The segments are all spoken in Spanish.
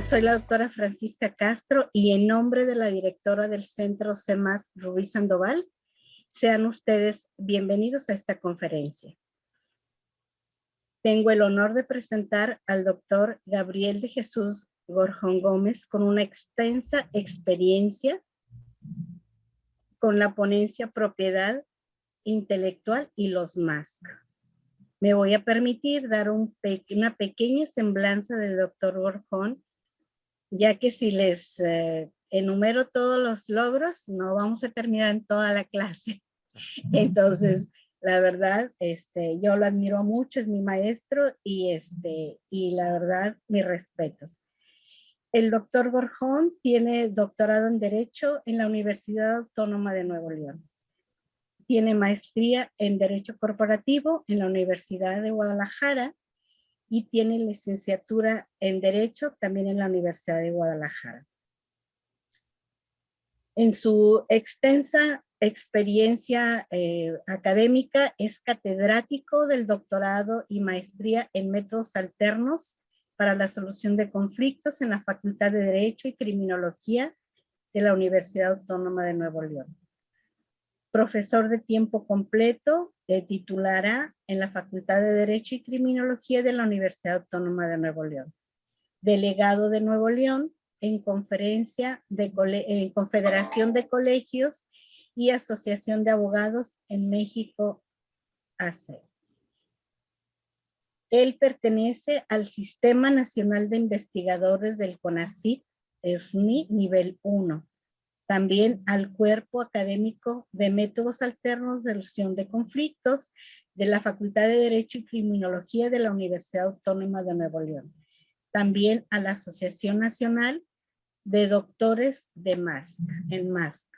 Soy la doctora Francisca Castro y en nombre de la directora del Centro CEMAS Rubí Sandoval, sean ustedes bienvenidos a esta conferencia. Tengo el honor de presentar al doctor Gabriel de Jesús Gorjón Gómez con una extensa experiencia con la ponencia Propiedad Intelectual y los MASC. Me voy a permitir dar una pequeña semblanza del doctor Gorjón, ya que si les enumero todos los logros, no vamos a terminar en toda la clase. Entonces, la verdad, yo lo admiro mucho, es mi maestro y la verdad, mis respetos. El doctor Gorjón tiene doctorado en Derecho en la Universidad Autónoma de Nuevo León. Tiene maestría en Derecho Corporativo en la Universidad de Guadalajara y tiene licenciatura en Derecho también en la Universidad de Guadalajara. En su extensa experiencia académica es catedrático del doctorado y maestría en métodos alternos para la solución de conflictos en la Facultad de Derecho y Criminología de la Universidad Autónoma de Nuevo León. Profesor de tiempo completo, titulará en la Facultad de Derecho y Criminología de la Universidad Autónoma de Nuevo León. Delegado de Nuevo León en Confederación de Colegios y Asociación de Abogados en México, AC. Él pertenece al Sistema Nacional de Investigadores del CONACYT, SNI, nivel 1. También al Cuerpo Académico de Métodos Alternos de Solución de Conflictos de la Facultad de Derecho y Criminología de la Universidad Autónoma de Nuevo León. También a la Asociación Nacional de Doctores de MASC, en MASC.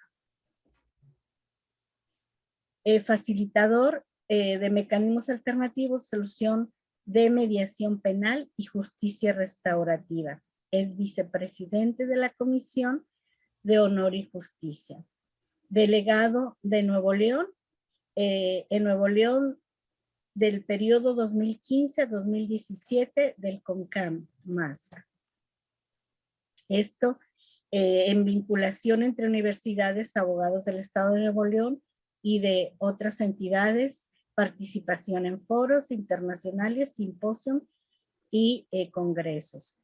Facilitador de mecanismos alternativos, solución de mediación penal y justicia restaurativa. Es vicepresidente de la Comisión de Honor y Justicia. Delegado de Nuevo León, en Nuevo León del periodo 2015 a 2017 del CONCAM MASC. Esto en vinculación entre universidades, abogados del Estado de Nuevo León y de otras entidades, participación en foros internacionales, simposios y congresos.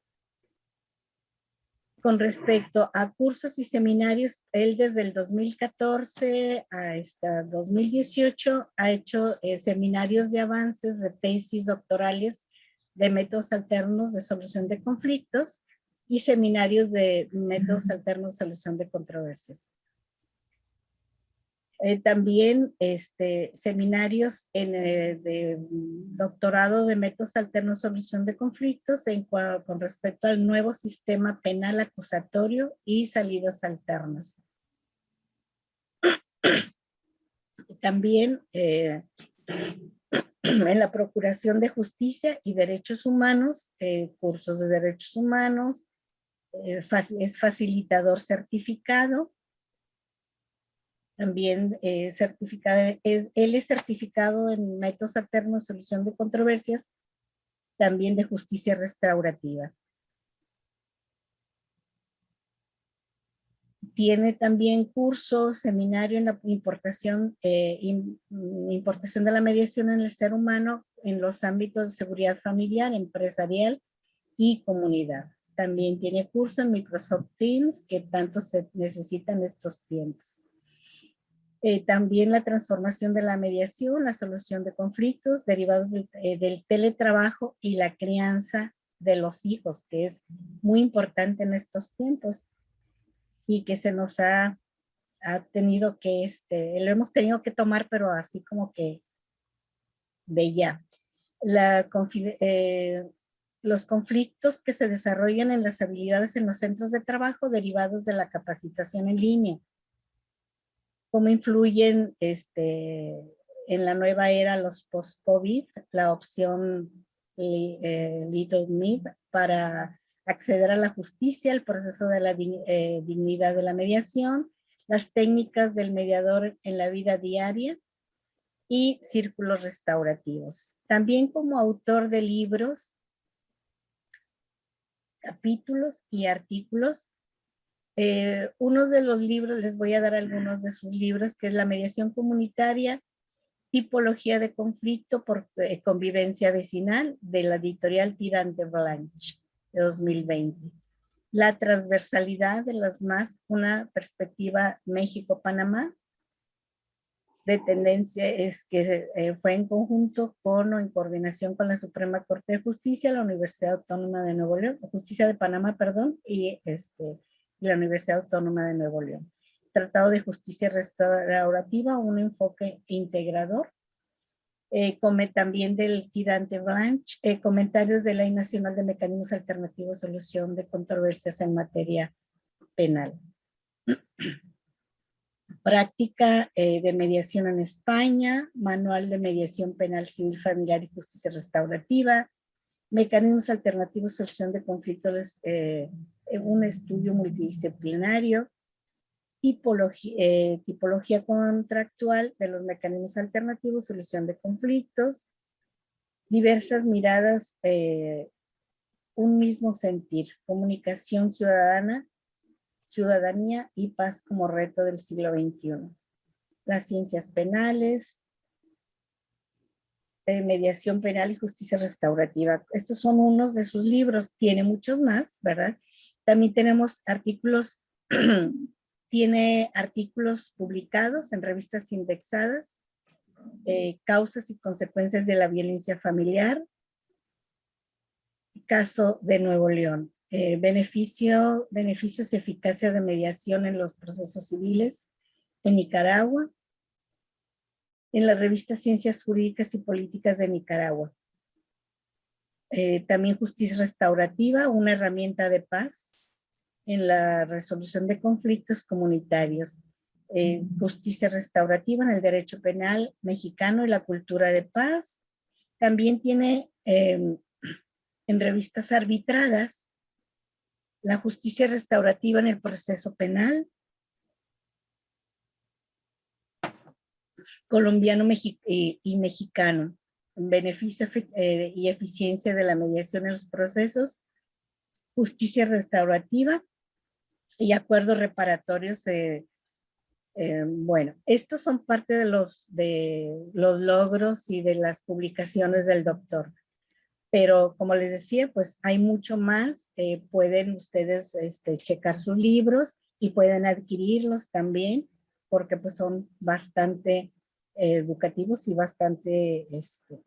Con respecto a cursos y seminarios, él desde el 2014 hasta 2018 ha hecho seminarios de avances de tesis doctorales de métodos alternos de solución de conflictos y seminarios de métodos alternos de solución de controversias. También seminarios de doctorado de métodos alternos de solución de conflictos con respecto al nuevo sistema penal acusatorio y salidas alternas. También en la Procuración de Justicia y Derechos Humanos, cursos de derechos humanos, es facilitador certificado. También él es certificado en métodos alternos de solución de controversias, también de justicia restaurativa. Tiene también cursos, seminario en la importación de la mediación en el ser humano en los ámbitos de seguridad familiar, empresarial y comunidad. También tiene curso en Microsoft Teams, que tanto se necesitan estos tiempos. También la transformación de la mediación, la solución de conflictos derivados del teletrabajo y la crianza de los hijos, que es muy importante en estos tiempos y que se nos ha tenido que, lo hemos tenido que tomar, pero así como que de ya. Los conflictos que se desarrollan en las habilidades en los centros de trabajo derivados de la capacitación en línea. Cómo influyen en la nueva era los post-COVID, la opción Little Mid para acceder a la justicia, el proceso de la dignidad de la mediación, las técnicas del mediador en la vida diaria y círculos restaurativos. También como autor de libros capítulos y artículos. Uno de los libros, les voy a dar algunos de sus libros, que es La mediación comunitaria, tipología de conflicto por convivencia vecinal, de la editorial Tirante Blanche, de 2020. La transversalidad de las MAS, una perspectiva México-Panamá, de tendencia es que fue en conjunto con o en coordinación con la Suprema Corte de Justicia, la Universidad Autónoma de Nuevo León, Justicia de Panamá, perdón, y la Universidad Autónoma de Nuevo León. Tratado de Justicia Restaurativa, un enfoque integrador. Come también del Tirante Blanche, comentarios de Ley Nacional de Mecanismos Alternativos de Solución de Controversias en Materia Penal. Práctica de mediación en España, Manual de Mediación Penal Civil Familiar y Justicia Restaurativa, Mecanismos Alternativos de Solución de Conflictos, un estudio multidisciplinario, tipología contractual de los mecanismos alternativos, solución de conflictos, diversas miradas, un mismo sentir, comunicación ciudadana, ciudadanía y paz como reto del siglo XXI. Las ciencias penales, mediación penal y justicia restaurativa. Estos son unos de sus libros, tiene muchos más, ¿verdad? También tenemos artículos, tiene artículos publicados en revistas indexadas, causas y consecuencias de la violencia familiar, caso de Nuevo León, beneficios y eficacia de mediación en los procesos civiles en Nicaragua, en la revista Ciencias Jurídicas y Políticas de Nicaragua. También justicia restaurativa, una herramienta de paz en la resolución de conflictos comunitarios. Justicia restaurativa en el derecho penal mexicano y la cultura de paz. También tiene en revistas arbitradas la justicia restaurativa en el proceso penal colombiano y mexicano, beneficio y eficiencia de la mediación en los procesos, justicia restaurativa y acuerdos reparatorios. Bueno, estos son parte de los logros y de las publicaciones del doctor. Pero como les decía, pues hay mucho más. Pueden ustedes checar sus libros y pueden adquirirlos también, porque pues son bastante educativos y bastante,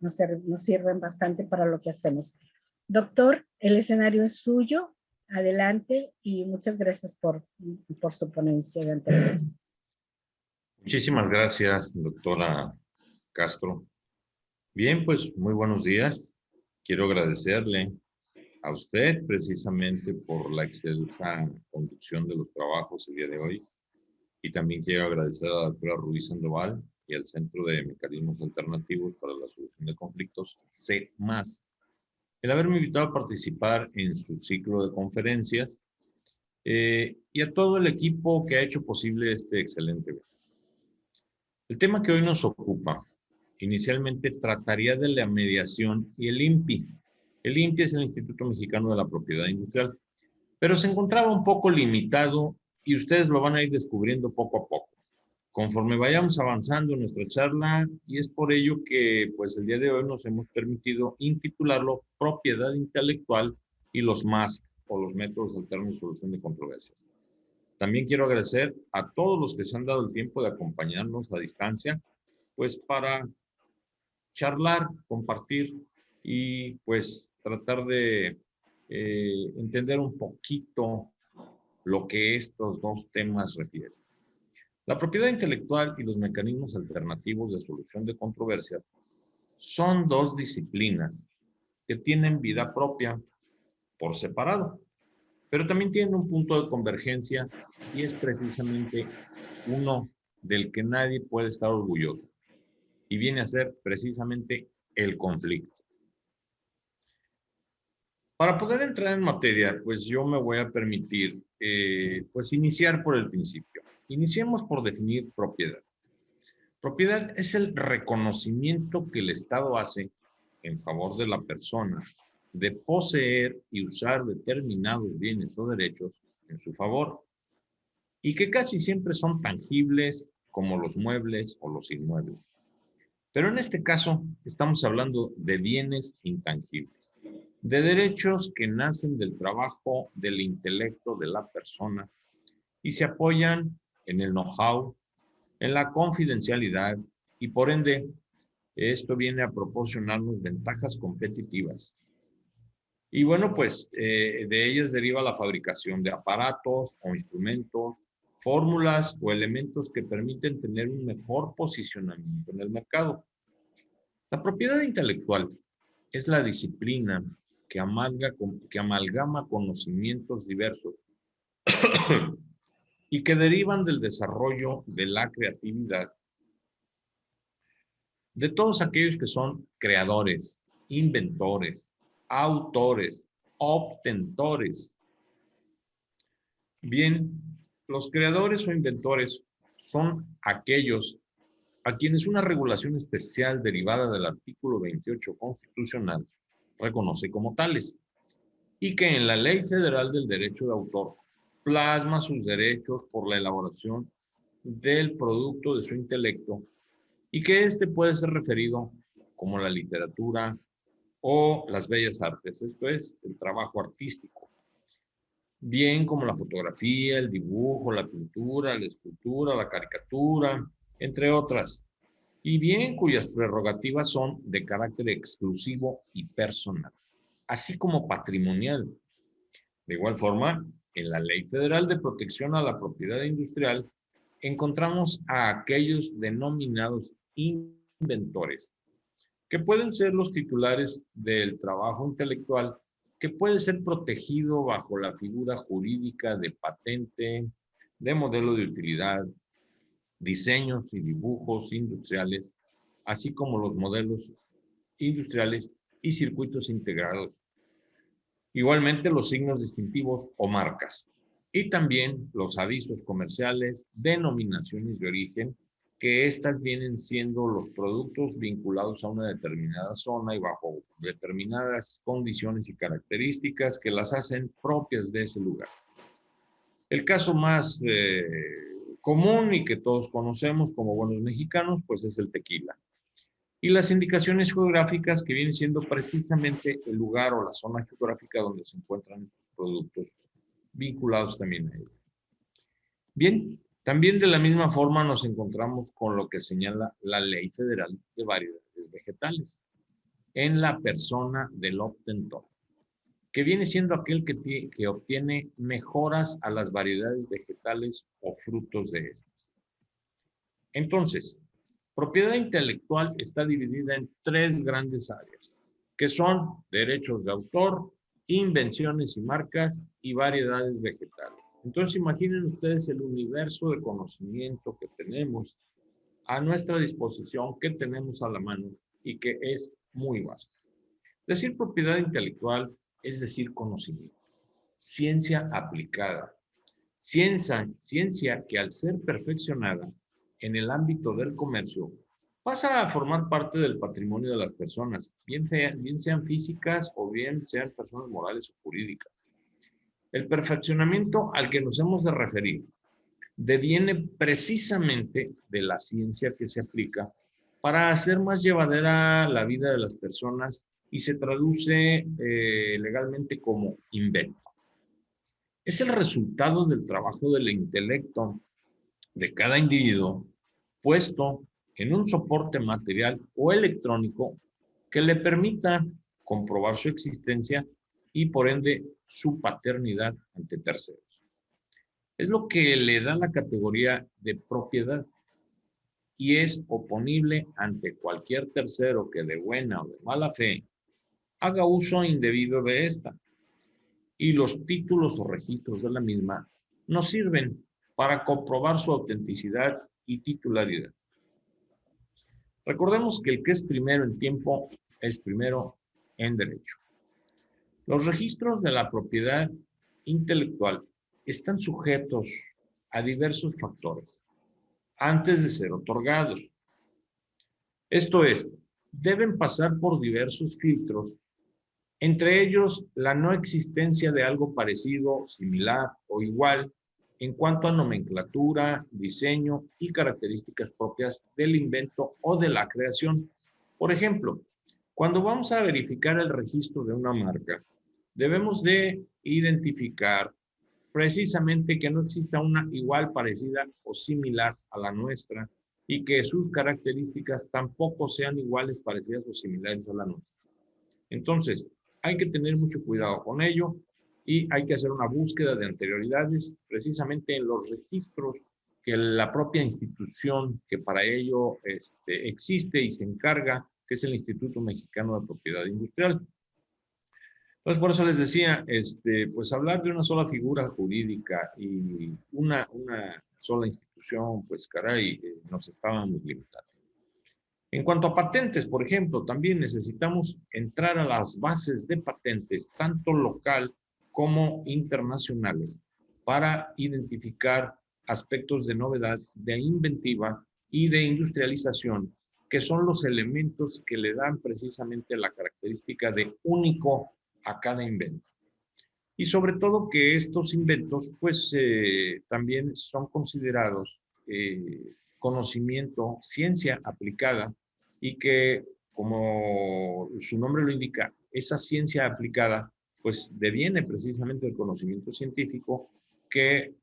nos sirven bastante para lo que hacemos. Doctor, el escenario es suyo. Adelante y muchas gracias por su ponencia de anterior. Muchísimas gracias, doctora Castro. Bien, pues muy buenos días. Quiero agradecerle a usted precisamente por la excelsa conducción de los trabajos el día de hoy. Y también quiero agradecer a la doctora Ruiz Sandoval y al Centro de Mecanismos Alternativos para la Solución de Conflictos, C+, el haberme invitado a participar en su ciclo de conferencias y a todo el equipo que ha hecho posible este excelente evento. El tema que hoy nos ocupa, inicialmente trataría de la mediación y el INPI. El INPI es el Instituto Mexicano de la Propiedad Industrial, pero se encontraba un poco limitado y ustedes lo van a ir descubriendo poco a poco, conforme vayamos avanzando en nuestra charla, y es por ello que pues el día de hoy nos hemos permitido intitularlo Propiedad Intelectual y los MASC, o los métodos alternos de solución de controversias. También quiero agradecer a todos los que se han dado el tiempo de acompañarnos a distancia, pues para charlar, compartir y pues tratar de entender un poquito lo que estos dos temas refieren. La propiedad intelectual y los mecanismos alternativos de solución de controversias son dos disciplinas que tienen vida propia por separado, pero también tienen un punto de convergencia y es precisamente uno del que nadie puede estar orgulloso y viene a ser precisamente el conflicto. Para poder entrar en materia, pues yo me voy a permitir pues iniciar por el principio. Iniciemos por definir propiedad. Propiedad es el reconocimiento que el Estado hace en favor de la persona de poseer y usar determinados bienes o derechos en su favor, y que casi siempre son tangibles como los muebles o los inmuebles. Pero en este caso estamos hablando de bienes intangibles, de derechos que nacen del trabajo del intelecto de la persona y se apoyan en el know-how, en la confidencialidad y por ende esto viene a proporcionarnos ventajas competitivas. Y bueno, pues de ellas deriva la fabricación de aparatos o instrumentos, fórmulas o elementos que permiten tener un mejor posicionamiento en el mercado. La propiedad intelectual es la disciplina que amalgama conocimientos diversos y que derivan del desarrollo de la creatividad de todos aquellos que son creadores, inventores, autores, obtentores. Bien, los creadores o inventores son aquellos a quienes una regulación especial derivada del artículo 28 constitucional reconoce como tales y que en la Ley Federal del Derecho de Autor plasma sus derechos por la elaboración del producto de su intelecto y que éste puede ser referido como la literatura o las bellas artes, esto es, el trabajo artístico, bien como la fotografía, el dibujo, la pintura, la escultura, la caricatura, entre otras, y bien cuyas prerrogativas son de carácter exclusivo y personal, así como patrimonial. De igual forma, en la Ley Federal de Protección a la Propiedad Industrial encontramos a aquellos denominados inventores, que pueden ser los titulares del trabajo intelectual, que puede ser protegido bajo la figura jurídica de patente, de modelo de utilidad, diseños y dibujos industriales, así como los modelos industriales y circuitos integrados. Igualmente los signos distintivos o marcas. Y también los avisos comerciales, denominaciones de origen, que estas vienen siendo los productos vinculados a una determinada zona y bajo determinadas condiciones y características que las hacen propias de ese lugar. El caso más común y que todos conocemos como buenos mexicanos, pues es el tequila. Y las indicaciones geográficas que vienen siendo precisamente el lugar o la zona geográfica donde se encuentran estos productos vinculados también a ello. Bien, también de la misma forma nos encontramos con lo que señala la Ley Federal de Variedades Vegetales en la persona del obtentor, que viene siendo aquel que obtiene mejoras a las variedades vegetales o frutos de estas. Entonces, propiedad intelectual está dividida en tres grandes áreas, que son derechos de autor, invenciones y marcas y variedades vegetales. Entonces, imaginen ustedes el universo de conocimiento que tenemos a nuestra disposición, que tenemos a la mano y que es muy vasto. Decir propiedad intelectual es decir conocimiento, ciencia aplicada, ciencia que al ser perfeccionada en el ámbito del comercio pasa a formar parte del patrimonio de las personas, bien sean físicas o bien sean personas morales o jurídicas. El perfeccionamiento al que nos hemos de referir deviene precisamente de la ciencia que se aplica para hacer más llevadera la vida de las personas y se traduce legalmente como invento. Es el resultado del trabajo del intelecto de cada individuo puesto en un soporte material o electrónico que le permita comprobar su existencia y por ende su paternidad ante terceros. Es lo que le da la categoría de propiedad y es oponible ante cualquier tercero que de buena o de mala fe haga uso indebido de esta. Y los títulos o registros de la misma nos sirven para comprobar su autenticidad y titularidad. Recordemos que el que es primero en tiempo es primero en derecho. Los registros de la propiedad intelectual están sujetos a diversos factores antes de ser otorgados. Esto es, deben pasar por diversos filtros Entre ellos, la no existencia de algo parecido, similar o igual en cuanto a nomenclatura, diseño y características propias del invento o de la creación. Por ejemplo, cuando vamos a verificar el registro de una marca, debemos de identificar precisamente que no exista una igual, parecida o similar a la nuestra y que sus características tampoco sean iguales, parecidas o similares a la nuestra. Entonces, hay que tener mucho cuidado con ello y hay que hacer una búsqueda de anterioridades precisamente en los registros que la propia institución que para ello existe y se encarga, que es el Instituto Mexicano de Propiedad Industrial. Entonces, por eso les decía, pues hablar de una sola figura jurídica y una sola institución, pues caray, nos estábamos limitando. En cuanto a patentes, por ejemplo, también necesitamos entrar a las bases de patentes, tanto local como internacionales, para identificar aspectos de novedad, de inventiva y de industrialización, que son los elementos que le dan precisamente la característica de único a cada invento. Y sobre todo que estos inventos, pues también son considerados conocimiento, ciencia aplicada, y que, como su nombre lo indica, esa ciencia aplicada, pues deviene precisamente del conocimiento científico que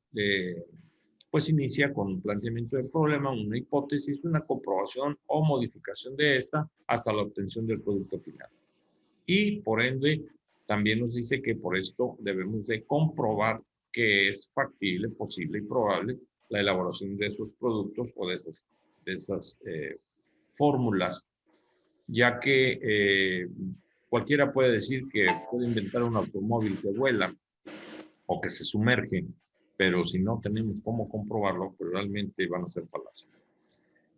pues inicia con un planteamiento del problema, una hipótesis, una comprobación o modificación de esta hasta la obtención del producto final. Y por ende, también nos dice que por esto debemos de comprobar que es factible, posible y probable la elaboración de esos productos o de esas fórmulas, ya que cualquiera puede decir que puede inventar un automóvil que vuela o que se sumerge, pero si no tenemos cómo comprobarlo, pues realmente van a ser falacias.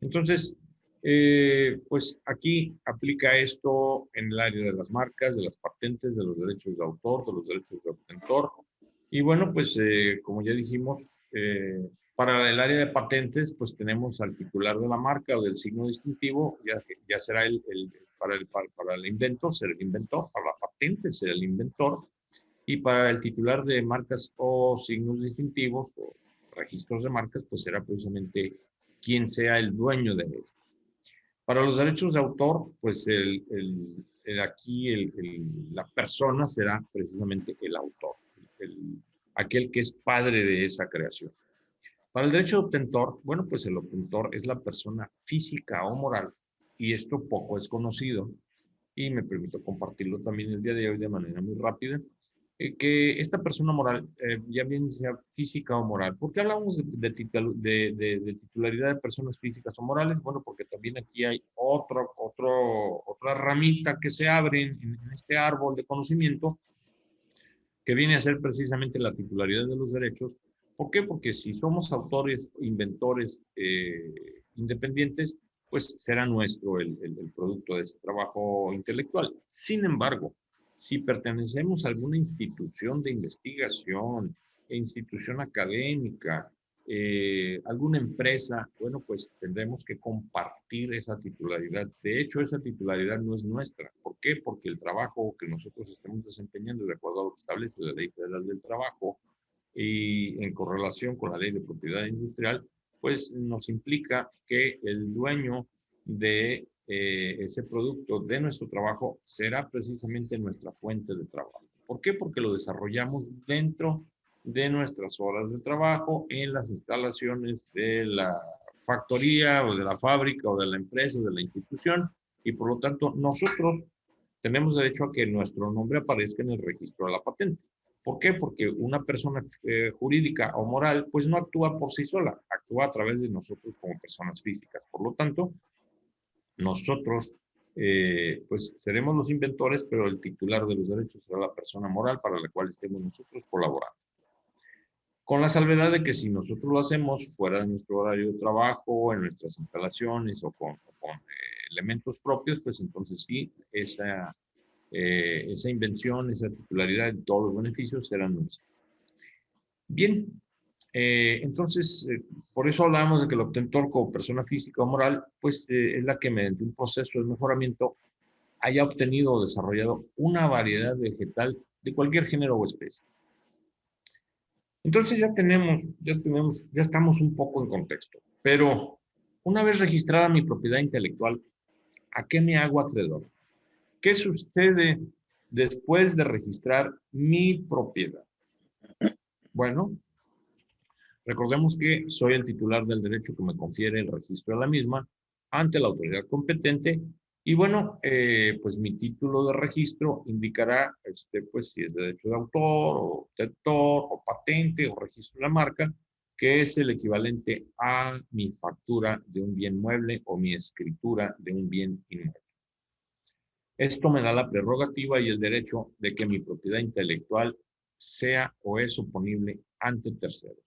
Entonces, pues aquí aplica esto en el área de las marcas, de las patentes, de los derechos de autor, de los derechos de obtentor. Y bueno, pues como ya dijimos, para el área de patentes, pues tenemos al titular de la marca o del signo distintivo, ya será para el invento, será el inventor, para la patente será el inventor, y para el titular de marcas o signos distintivos o registros de marcas, pues será precisamente quien sea el dueño de esto. Para los derechos de autor, pues la persona será precisamente el autor, aquel que es padre de esa creación. Para el derecho de obtentor, bueno, pues el obtentor es la persona física o moral, y esto poco es conocido, y me permito compartirlo también el día de hoy de manera muy rápida, que esta persona moral, ya bien sea física o moral. ¿Por qué hablamos de titularidad de personas físicas o morales? Bueno, porque también aquí hay otra ramita que se abre en este árbol de conocimiento, que viene a ser precisamente la titularidad de los derechos. ¿Por qué? Porque si somos autores, inventores independientes, pues será nuestro el producto de ese trabajo intelectual. Sin embargo, si pertenecemos a alguna institución de investigación, institución académica, alguna empresa, bueno, pues tendremos que compartir esa titularidad. De hecho, esa titularidad no es nuestra. ¿Por qué? Porque el trabajo que nosotros estemos desempeñando, de acuerdo a lo que establece la Ley Federal del Trabajo y en correlación con la Ley de Propiedad Industrial, pues nos implica que el dueño de ese producto de nuestro trabajo será precisamente nuestra fuente de trabajo. ¿Por qué? Porque lo desarrollamos dentro de nuestras horas de trabajo en las instalaciones de la factoría o de la fábrica o de la empresa o de la institución, y por lo tanto nosotros tenemos derecho a que nuestro nombre aparezca en el registro de la patente. ¿Por qué? Porque una persona jurídica o moral pues no actúa por sí sola, actúa a través de nosotros como personas físicas. Por lo tanto, nosotros pues seremos los inventores, pero el titular de los derechos será la persona moral para la cual estemos nosotros colaborando. Con la salvedad de que si nosotros lo hacemos fuera de nuestro horario de trabajo, en nuestras instalaciones o con elementos propios, pues entonces sí, esa invención, esa titularidad y todos los beneficios serán nuestros. Bien, entonces, por eso hablamos de que el obtentor como persona física o moral, pues es la que mediante un proceso de mejoramiento haya obtenido o desarrollado una variedad vegetal de cualquier género o especie. Entonces ya estamos un poco en contexto. Pero una vez registrada mi propiedad intelectual, ¿a qué me hago acreedor? ¿Qué sucede después de registrar mi propiedad? Bueno, recordemos que soy el titular del derecho que me confiere el registro de la misma ante la autoridad competente y bueno, pues mi título de registro indicará pues si es derecho de autor o detector o patente o registro de la marca, que es el equivalente a mi factura de un bien mueble o mi escritura de un bien inmueble. Esto me da la prerrogativa y el derecho de que mi propiedad intelectual sea o es oponible ante terceros.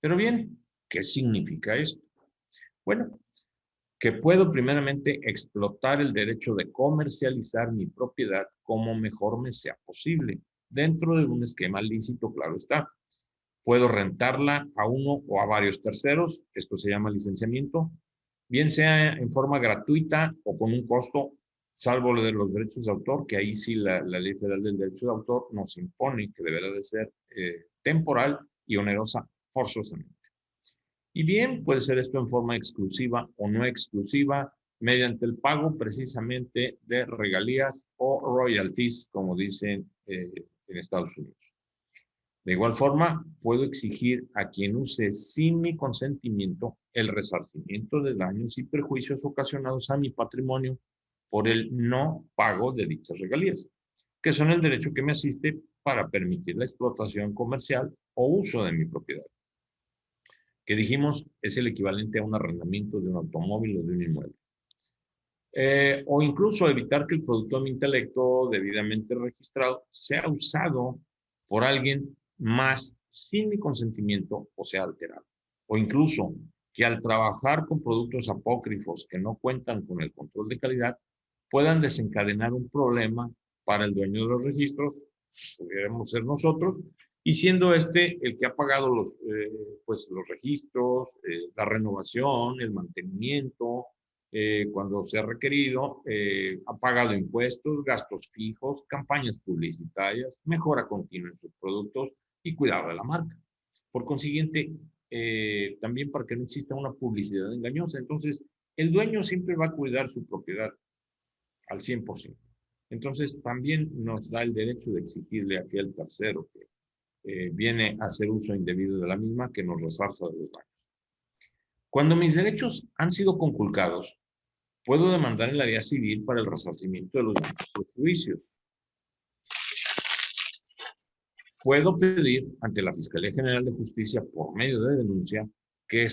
Pero bien, ¿qué significa esto? Bueno, que puedo primeramente explotar el derecho de comercializar mi propiedad como mejor me sea posible, dentro de un esquema lícito, claro está. Puedo rentarla a uno o a varios terceros, esto se llama licenciamiento, bien sea en forma gratuita o con un costo, salvo lo de los derechos de autor, que ahí sí la Ley Federal del Derecho de Autor nos impone que deberá de ser temporal y onerosa forzosamente. Y bien, puede ser esto en forma exclusiva o no exclusiva, mediante el pago precisamente de regalías o royalties, como dicen en Estados Unidos. De igual forma, puedo exigir a quien use sin mi consentimiento el resarcimiento de daños y perjuicios ocasionados a mi patrimonio por el no pago de dichas regalías, que son el derecho que me asiste para permitir la explotación comercial o uso de mi propiedad, que dijimos es el equivalente a un arrendamiento de un automóvil o de un inmueble. O incluso evitar que el producto de mi intelecto debidamente registrado sea usado por alguien más sin mi consentimiento o sea alterado. O incluso que al trabajar con productos apócrifos que no cuentan con el control de calidad puedan desencadenar un problema para el dueño de los registros, pudiéramos ser nosotros, y siendo este el que ha pagado pues los registros, la renovación, el mantenimiento, cuando se ha requerido, ha pagado impuestos, gastos fijos, campañas publicitarias, mejora continua en sus productos y cuidado de la marca. Por consiguiente, también para que no exista una publicidad engañosa. Entonces, el dueño siempre va a cuidar su propiedad al 100%. Entonces, también nos da el derecho de exigirle a aquel tercero que viene a hacer uso indebido de la misma que nos resarza de los daños. Cuando mis derechos han sido conculcados, puedo demandar en la vía civil para el resarcimiento de los daños y perjuicios. Puedo pedir ante la Fiscalía General de Justicia por medio de denuncia que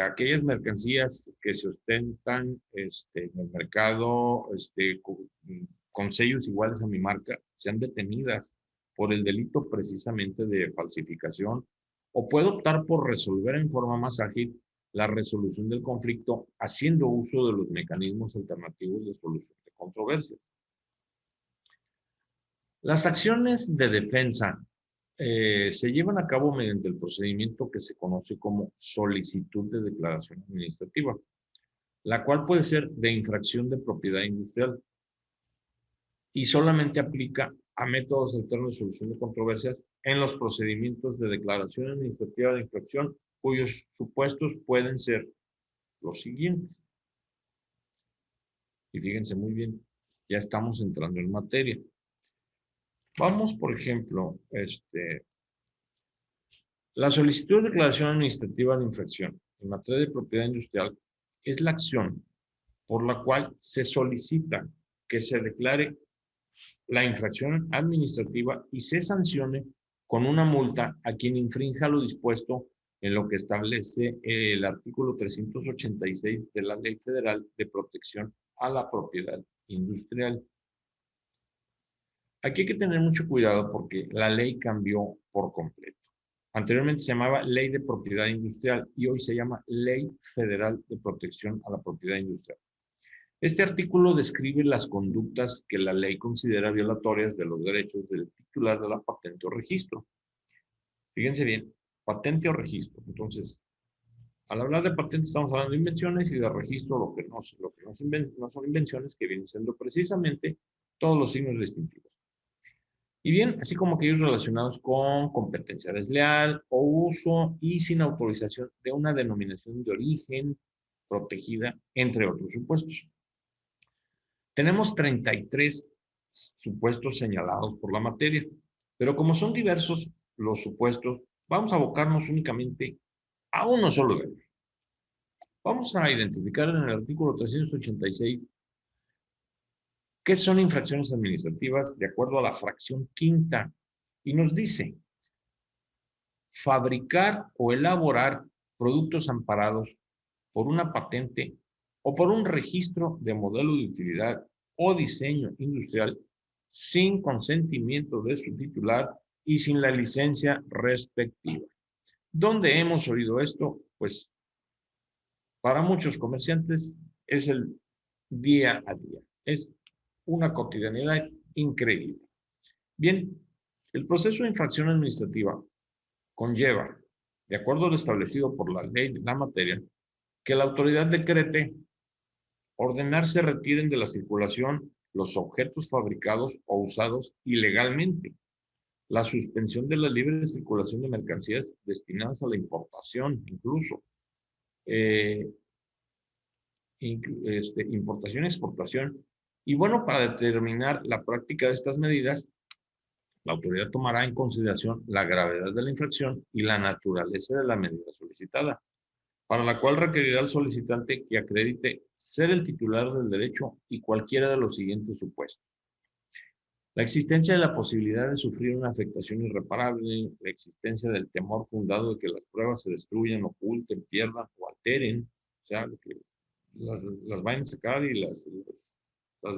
aquellas mercancías que se ostentan en el mercado con sellos iguales a mi marca sean detenidas por el delito precisamente de falsificación, o puedo optar por resolver en forma más ágil la resolución del conflicto haciendo uso de los mecanismos alternativos de solución de controversias. Las acciones de defensa se llevan a cabo mediante el procedimiento que se conoce como solicitud de declaración administrativa, la cual puede ser de infracción de propiedad industrial y solamente aplica a métodos alternos de solución de controversias en los procedimientos de declaración administrativa de infracción, cuyos supuestos pueden ser los siguientes. Y fíjense muy bien, ya estamos entrando en materia. Vamos, por ejemplo, la solicitud de declaración administrativa de infracción en materia de propiedad industrial es la acción por la cual se solicita que se declare la infracción administrativa y se sancione con una multa a quien infrinja lo dispuesto en lo que establece el artículo 386 de la Ley Federal de Protección a la Propiedad Industrial. Aquí hay que tener mucho cuidado porque la ley cambió por completo. Anteriormente se llamaba Ley de Propiedad Industrial y hoy se llama Ley Federal de Protección a la Propiedad Industrial. Este artículo describe las conductas que la ley considera violatorias de los derechos del titular de la patente o registro. Fíjense bien, patente o registro. Entonces, Al hablar de patentes estamos hablando de invenciones y de registro, lo que no son invenciones, que vienen siendo precisamente todos los signos distintivos. Y bien, así como aquellos relacionados con competencia desleal o uso y sin autorización de una denominación de origen protegida, entre otros supuestos. Tenemos 33 supuestos señalados por la materia, pero como son diversos los supuestos, vamos a abocarnos únicamente a uno solo de ellos. Vamos a identificar en el artículo 386 qué son infracciones administrativas de acuerdo a la fracción quinta, y nos dice: fabricar o elaborar productos amparados por una patente o por un registro de modelo de utilidad o diseño industrial sin consentimiento de su titular y sin la licencia respectiva. ¿Dónde hemos oído esto? Pues para muchos comerciantes es el día a día. Es una cotidianidad increíble. Bien, el proceso de infracción administrativa conlleva, de acuerdo a lo establecido por la ley de la materia, que la autoridad decrete ordenar se retiren de la circulación los objetos fabricados o usados ilegalmente, la suspensión de la libre circulación de mercancías destinadas a la importación, incluso, importación y exportación. Y bueno, para determinar la práctica de estas medidas, la autoridad tomará en consideración la gravedad de la infracción y la naturaleza de la medida solicitada, para la cual requerirá al solicitante que acredite ser el titular del derecho y cualquiera de los siguientes supuestos: la existencia de la posibilidad de sufrir una afectación irreparable, la existencia del temor fundado de que las pruebas se destruyan, oculten, pierdan o alteren, o sea, que las vayan a sacar y las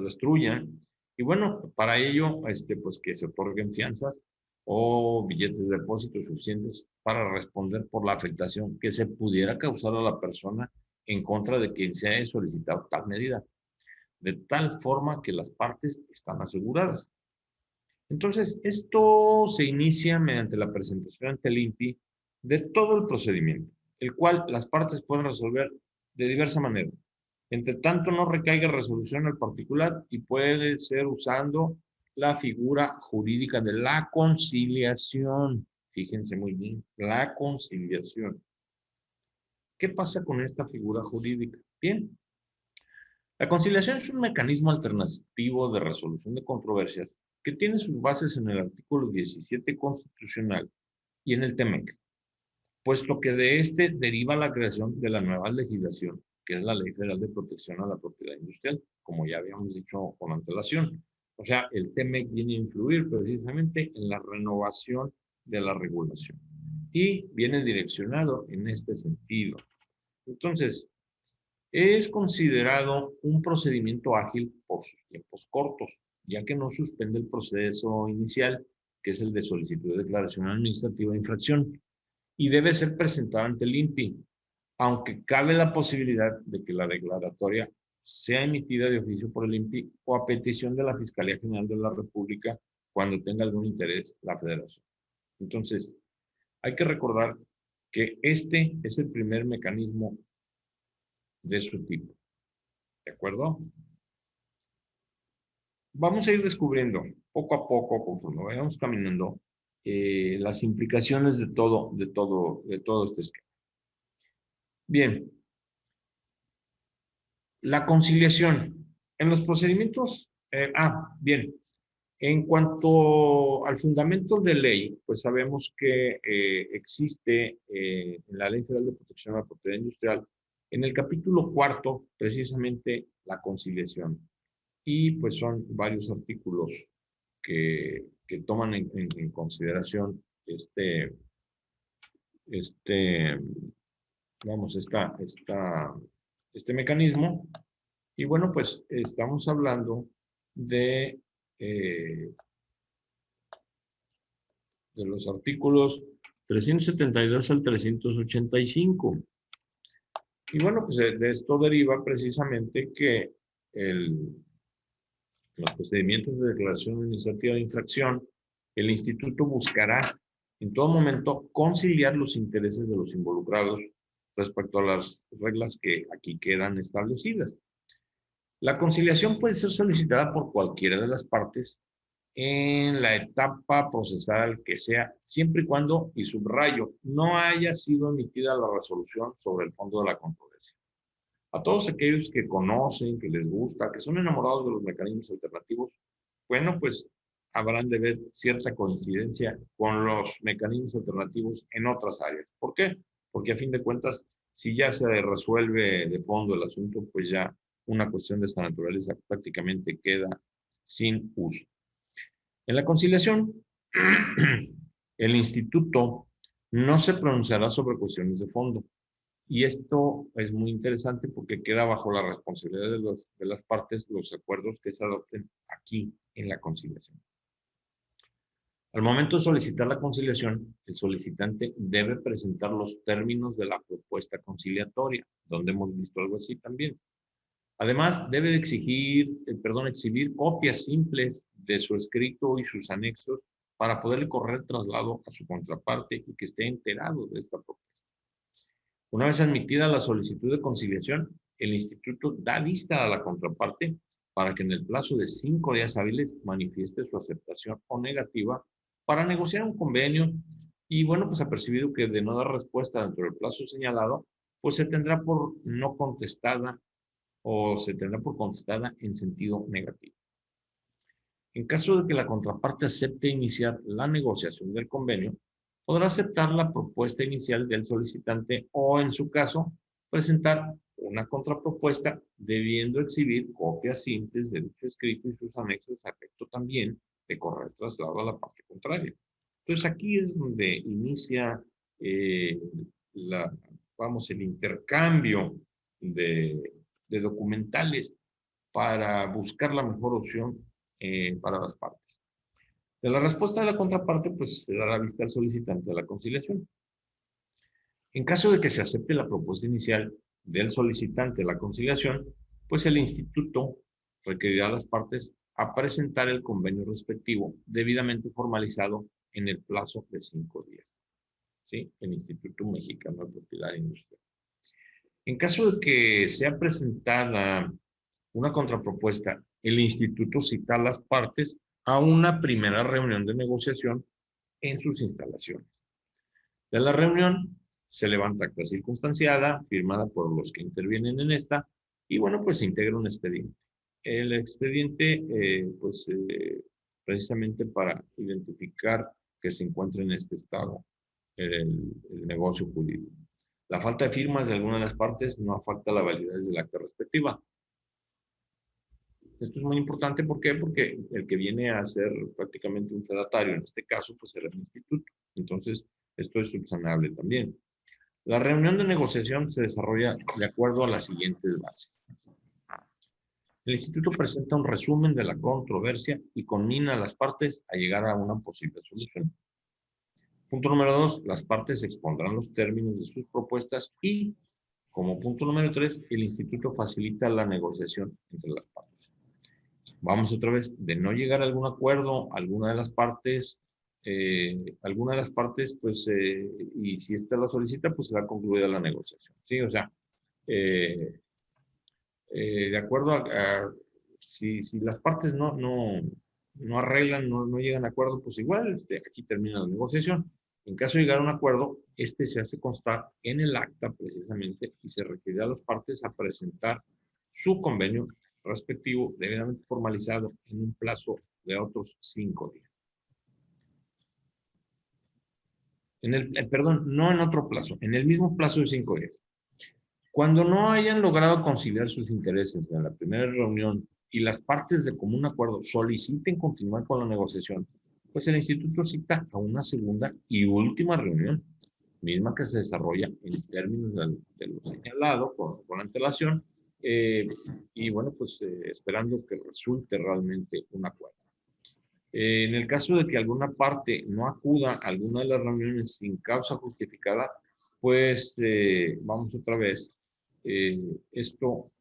destruyan. Y bueno, para ello, pues que se otorguen fianzas o billetes de depósito suficientes para responder por la afectación que se pudiera causar a la persona en contra de quien se haya solicitado tal medida, de tal forma que las partes están aseguradas. Entonces, esto se inicia mediante la presentación ante el INPI de todo el procedimiento, el cual las partes pueden resolver de diversa manera. Entre tanto, no recaiga resolución al particular y puede ser usando la figura jurídica de la conciliación. Fíjense muy bien, la conciliación. ¿Qué pasa con esta figura jurídica? Bien, la conciliación es un mecanismo alternativo de resolución de controversias que tiene sus bases en el artículo 17 constitucional y en el TEMEC, puesto que de este deriva la creación de la nueva legislación, que es la Ley Federal de Protección a la Propiedad Industrial, como ya habíamos dicho con antelación. O sea, el TEMEC viene a influir precisamente en la renovación de la regulación y viene direccionado en este sentido. Entonces, es considerado un procedimiento ágil por sus tiempos cortos, ya que no suspende el proceso inicial, que es el de solicitud de declaración administrativa de infracción, y debe ser presentado ante el INPI, aunque cabe la posibilidad de que la declaratoria sea emitida de oficio por el INPI o a petición de la Fiscalía General de la República cuando tenga algún interés la Federación. Entonces, hay que recordar que este es el primer mecanismo de su tipo. ¿De acuerdo? Vamos a ir descubriendo poco a poco, conforme vayamos caminando, las implicaciones de todo este esquema. Bien, la conciliación. En los procedimientos, bien, en cuanto al fundamento de ley, pues sabemos que existe en la Ley Federal de Protección a la Propiedad Industrial, en el capítulo 4, precisamente la conciliación. Y pues son varios artículos que toman en consideración este mecanismo. Y bueno, pues estamos hablando de los artículos 372 al 385. Y bueno, pues de esto deriva precisamente que los procedimientos de declaración administrativa de infracción, el instituto buscará en todo momento conciliar los intereses de los involucrados respecto a las reglas que aquí quedan establecidas. La conciliación puede ser solicitada por cualquiera de las partes en la etapa procesal que sea, siempre y cuando, y subrayo, no haya sido emitida la resolución sobre el fondo de la controversia. A todos aquellos que conocen, que les gusta, que son enamorados de los mecanismos alternativos, bueno, pues habrán de ver cierta coincidencia con los mecanismos alternativos en otras áreas. ¿Por qué? Porque a fin de cuentas, si ya se resuelve de fondo el asunto, pues ya una cuestión de esta naturaleza prácticamente queda sin uso. En la conciliación, el instituto no se pronunciará sobre cuestiones de fondo. Y esto es muy interesante porque queda bajo la responsabilidad de las partes los acuerdos que se adopten aquí en la conciliación. Al momento de solicitar la conciliación, el solicitante debe presentar los términos de la propuesta conciliatoria, donde hemos visto algo así también. Además, debe exhibir copias simples de su escrito y sus anexos para poderle correr traslado a su contraparte y que esté enterado de esta propuesta. Una vez admitida la solicitud de conciliación, el instituto da vista a la contraparte para que en el plazo de 5 días hábiles manifieste su aceptación o negativa para negociar un convenio y, bueno, pues apercibido que de no dar respuesta dentro del plazo señalado, pues se tendrá por no contestada o se tendrá por contestada en sentido negativo. En caso de que la contraparte acepte iniciar la negociación del convenio, podrá aceptar la propuesta inicial del solicitante o, en su caso, presentar una contrapropuesta debiendo exhibir copias simples de dicho escrito y sus anexos a efecto también de correr traslado a la parte contraria. Entonces aquí es donde inicia el intercambio de documentales para buscar la mejor opción para las partes. De la respuesta de la contraparte, pues se dará vista al solicitante de la conciliación. En caso de que se acepte la propuesta inicial del solicitante de la conciliación, pues el instituto requerirá a las partes a presentar el convenio respectivo debidamente formalizado en el plazo de 5 días. ¿Sí? El Instituto Mexicano de Propiedad Industrial. En caso de que sea presentada una contrapropuesta, el instituto cita a las partes a una primera reunión de negociación en sus instalaciones. De la reunión se levanta acta circunstanciada, firmada por los que intervienen en esta, y bueno, pues se integra un expediente. El expediente, precisamente para identificar que se encuentra en este estado el negocio jurídico. La falta de firmas de alguna de las partes no afecta la validez del acta respectiva. Esto es muy importante, ¿por qué? Porque el que viene a ser prácticamente un fedatario, en este caso, pues será el instituto. Entonces, esto es subsanable también. La reunión de negociación se desarrolla de acuerdo a las siguientes bases. El instituto presenta un resumen de la controversia y conmina a las partes a llegar a una posible solución. Punto número 2, las partes expondrán los términos de sus propuestas y, como punto número 3, el instituto facilita la negociación entre las partes. Vamos otra vez, de no llegar a algún acuerdo, alguna de las partes, pues, y si ésta lo solicita, pues será concluida la negociación. Sí, o sea, de acuerdo si las partes no arreglan, no llegan a acuerdo, pues igual aquí termina la negociación. En caso de llegar a un acuerdo, se hace constar en el acta precisamente y se requiere a las partes a presentar su convenio respectivo debidamente formalizado en un plazo de otros 5 días. No en otro plazo, en el mismo plazo de 5 días. Cuando no hayan logrado conciliar sus intereses en la primera reunión y las partes de común acuerdo soliciten continuar con la negociación, pues el instituto cita a una segunda y última reunión, misma que se desarrolla en términos de lo señalado con antelación, y bueno, pues esperando que resulte realmente un acuerdo. En el caso de que alguna parte no acuda a alguna de las reuniones sin causa justificada, pues vamos otra vez, esto,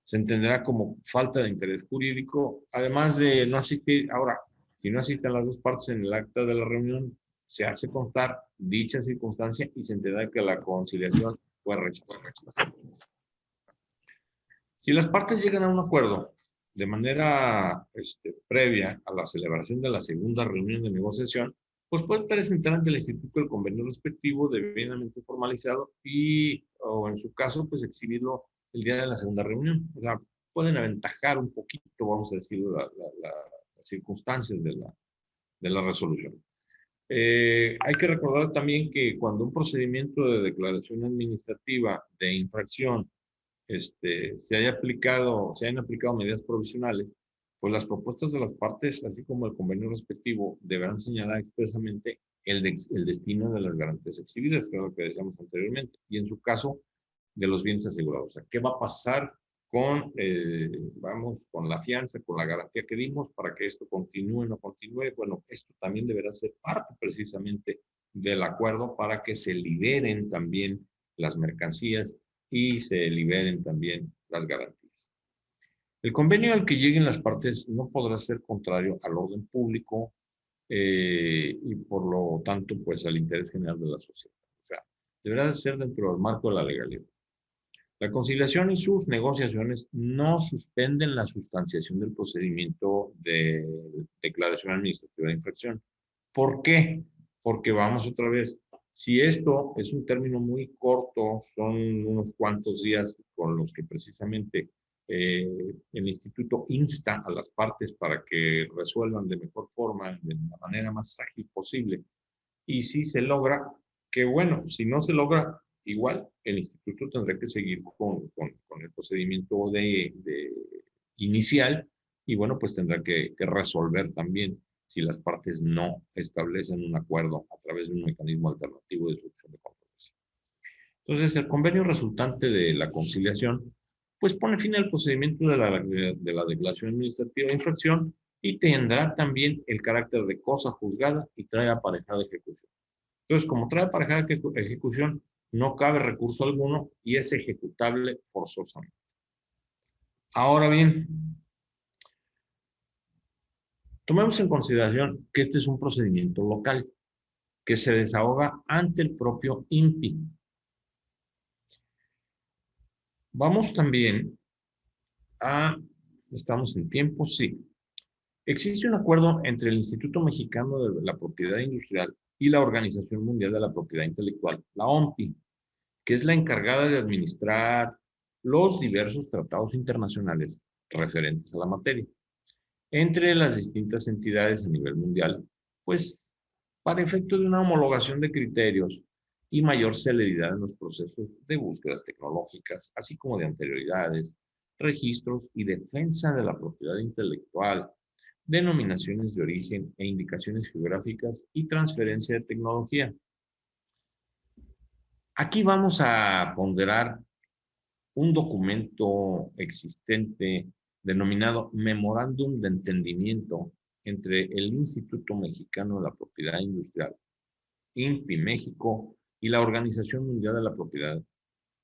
se entenderá como falta de interés jurídico, además de no asistir. Ahora, si no asisten las dos partes en el acta de la reunión, se hace constar dicha circunstancia y se entera que la conciliación fue rechazada. Si las partes llegan a un acuerdo de manera previa a la celebración de la segunda reunión de negociación, pues puede presentar ante el instituto el convenio respectivo debidamente formalizado y, o en su caso, pues exhibirlo el día de la segunda reunión. O sea, pueden aventajar un poquito, vamos a decir, las circunstancias de la resolución. Hay que recordar también que cuando un procedimiento de declaración administrativa de infracción se hayan aplicado medidas provisionales, pues las propuestas de las partes, así como el convenio respectivo, deberán señalar expresamente el destino de las garantías exhibidas, que es lo que decíamos anteriormente, y en su caso, de los bienes asegurados. O sea, ¿qué va a pasar con, con la fianza, con la garantía que dimos para que esto continúe o no continúe? Bueno, esto también deberá ser parte precisamente del acuerdo para que se liberen también las mercancías y se liberen también las garantías. El convenio al que lleguen las partes no podrá ser contrario al orden público y por lo tanto pues al interés general de la sociedad. O sea, deberá ser dentro del marco de la legalidad. La conciliación y sus negociaciones no suspenden la sustanciación del procedimiento de declaración administrativa de infracción. ¿Por qué? Porque vamos otra vez, si esto es un término muy corto, son unos cuantos días con los que precisamente el instituto insta a las partes para que resuelvan de mejor forma, de la manera más ágil posible. Y si se logra, qué bueno, si no se logra, igual el instituto tendrá que seguir con el procedimiento inicial y bueno, pues tendrá que resolver también si las partes no establecen un acuerdo a través de un mecanismo alternativo de solución de controversia. Entonces, el convenio resultante de la conciliación, pues pone fin al procedimiento de la declaración administrativa de infracción y tendrá también el carácter de cosa juzgada y trae aparejada ejecución. Entonces, como trae aparejada ejecución, no cabe recurso alguno y es ejecutable forzosamente. Ahora bien, tomemos en consideración que este es un procedimiento local que se desahoga ante el propio INPI. Vamos también ¿estamos en tiempo? Sí. Existe un acuerdo entre el Instituto Mexicano de la Propiedad Industrial y la Organización Mundial de la Propiedad Intelectual, la OMPI, que es la encargada de administrar los diversos tratados internacionales referentes a la materia, entre las distintas entidades a nivel mundial, pues para efecto de una homologación de criterios y mayor celeridad en los procesos de búsquedas tecnológicas, así como de anterioridades, registros y defensa de la propiedad intelectual, denominaciones de origen e indicaciones geográficas y transferencia de tecnología. Aquí vamos a ponderar un documento existente denominado Memorándum de Entendimiento entre el Instituto Mexicano de la Propiedad Industrial, INPI México, y la Organización Mundial de la Propiedad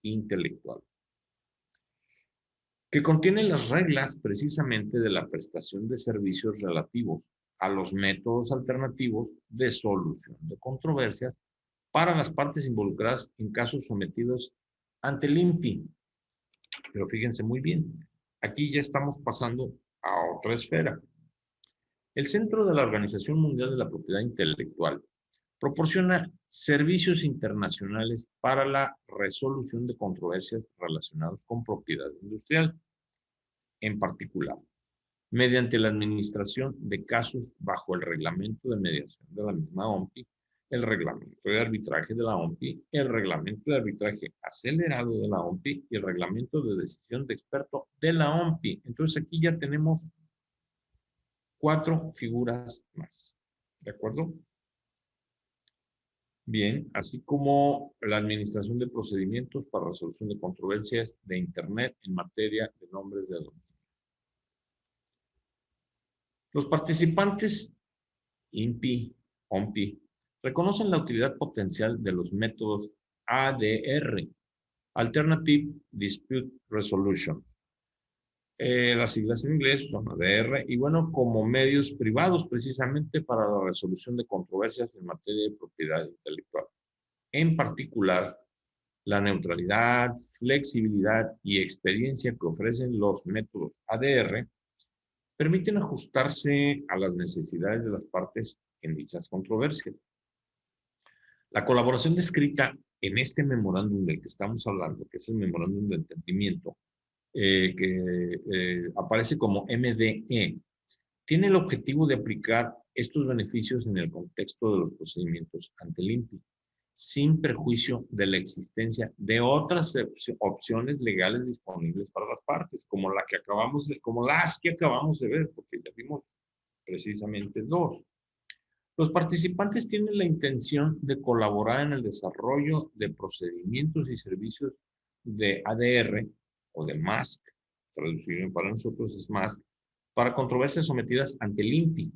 Intelectual, que contiene las reglas precisamente de la prestación de servicios relativos a los métodos alternativos de solución de controversias para las partes involucradas en casos sometidos ante el INPI. Pero fíjense muy bien, aquí ya estamos pasando a otra esfera. El Centro de la Organización Mundial de la Propiedad Intelectual proporciona servicios internacionales para la resolución de controversias relacionadas con propiedad industrial, en particular, mediante la administración de casos bajo el reglamento de mediación de la misma OMPI, el reglamento de arbitraje de la OMPI, el reglamento de arbitraje acelerado de la OMPI y el reglamento de decisión de experto de la OMPI. Entonces aquí ya tenemos 4 figuras más. ¿De acuerdo? Bien, así como la administración de procedimientos para resolución de controversias de Internet en materia de nombres de dominio. Los participantes, INPI, OMPI, reconocen la utilidad potencial de los métodos ADR, Alternative Dispute Resolution, Las siglas en inglés son ADR, y bueno, como medios privados precisamente para la resolución de controversias en materia de propiedad intelectual. En particular, la neutralidad, flexibilidad y experiencia que ofrecen los métodos ADR permiten ajustarse a las necesidades de las partes en dichas controversias. La colaboración descrita en este memorándum del que estamos hablando, que es el memorándum de entendimiento, que aparece como MDE, tiene el objetivo de aplicar estos beneficios en el contexto de los procedimientos ante el INPI, sin perjuicio de la existencia de otras opciones legales disponibles para las partes, como las que acabamos de ver, porque ya vimos precisamente dos. Los participantes tienen la intención de colaborar en el desarrollo de procedimientos y servicios de ADR o de MASC, traducido para nosotros es MASC, para controversias sometidas ante el INPI.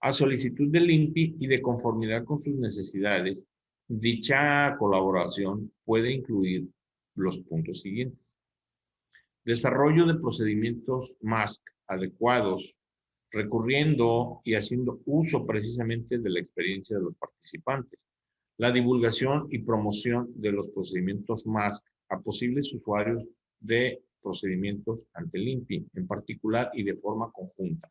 A solicitud del INPI y de conformidad con sus necesidades, dicha colaboración puede incluir los puntos siguientes. Desarrollo de procedimientos MASC adecuados, recurriendo y haciendo uso precisamente de la experiencia de los participantes. La divulgación y promoción de los procedimientos MASC a posibles usuarios de procedimientos ante el INPI, en particular y de forma conjunta,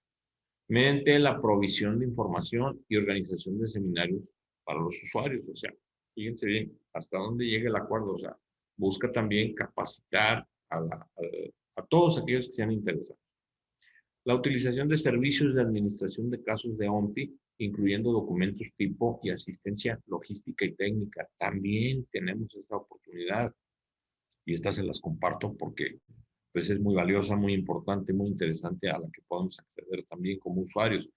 mediante la provisión de información y organización de seminarios para los usuarios. O sea, fíjense bien hasta dónde llega el acuerdo. O sea, busca también capacitar a todos aquellos que sean interesados. La utilización de servicios de administración de casos de OMPI, incluyendo documentos tipo y asistencia logística y técnica. También tenemos esa oportunidad y estas se las comparto porque pues, es muy valiosa, muy importante, muy interesante, a la que podemos acceder también como usuarios.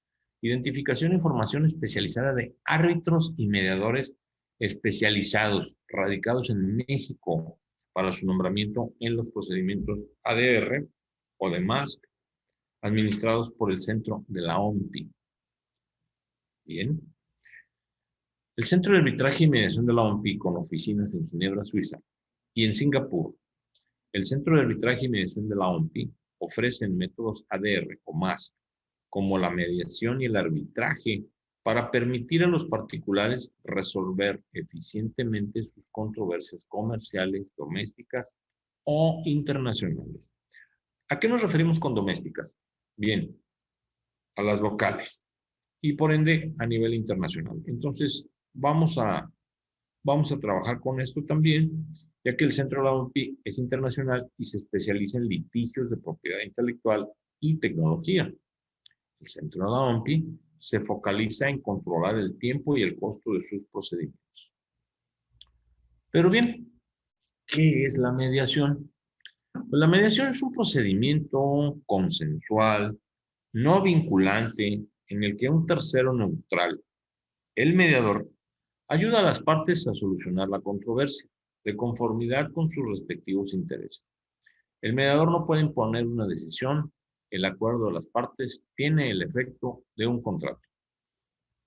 Identificación e información especializada de árbitros y mediadores especializados radicados en México para su nombramiento en los procedimientos ADR o de MASC administrados por el Centro de la OMPI. Bien. El Centro de Arbitraje y Mediación de la OMPI, con oficinas en Ginebra, Suiza, y en Singapur, el Centro de Arbitraje y Mediación de la OMPI ofrecen métodos ADR o MASC, como la mediación y el arbitraje, para permitir a los particulares resolver eficientemente sus controversias comerciales, domésticas o internacionales. ¿A qué nos referimos con domésticas? Bien, a las locales y por ende a nivel internacional. Entonces, vamos a trabajar con esto también, ya que el Centro de la OMPI es internacional y se especializa en litigios de propiedad intelectual y tecnología. El Centro de la OMPI se focaliza en controlar el tiempo y el costo de sus procedimientos. Pero bien, ¿qué es la mediación? Pues la mediación es un procedimiento consensual, no vinculante, en el que un tercero neutral, el mediador, ayuda a las partes a solucionar la controversia, de conformidad con sus respectivos intereses. El mediador no puede imponer una decisión. El acuerdo de las partes tiene el efecto de un contrato.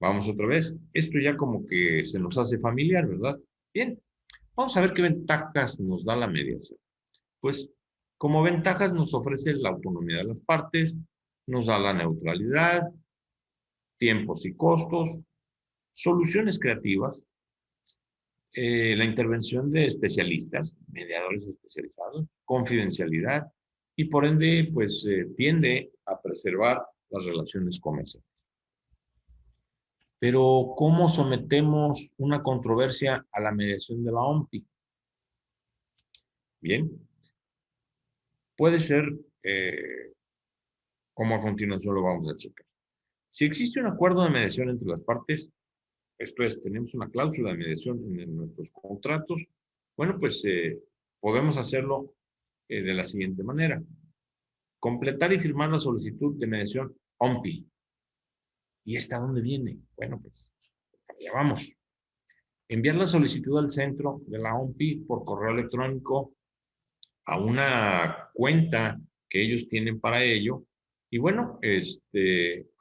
Vamos otra vez. Esto ya como que se nos hace familiar, ¿verdad? Bien, vamos a ver qué ventajas nos da la mediación. Pues, como ventajas nos ofrece la autonomía de las partes, nos da la neutralidad, tiempos y costos, soluciones creativas, la intervención de especialistas, mediadores especializados, confidencialidad y por ende, pues tiende a preservar las relaciones comerciales. Pero, ¿cómo sometemos una controversia a la mediación de la OMPI? Bien, puede ser, como a continuación lo vamos a checar. Si existe un acuerdo de mediación entre las partes, esto es, tenemos una cláusula de mediación en nuestros contratos, bueno, pues podemos hacerlo de la siguiente manera. Completar y firmar la solicitud de mediación OMPI. ¿Y esta dónde viene? Bueno, pues allá vamos. Enviar la solicitud al centro de la OMPI por correo electrónico a una cuenta que ellos tienen para ello. Y bueno,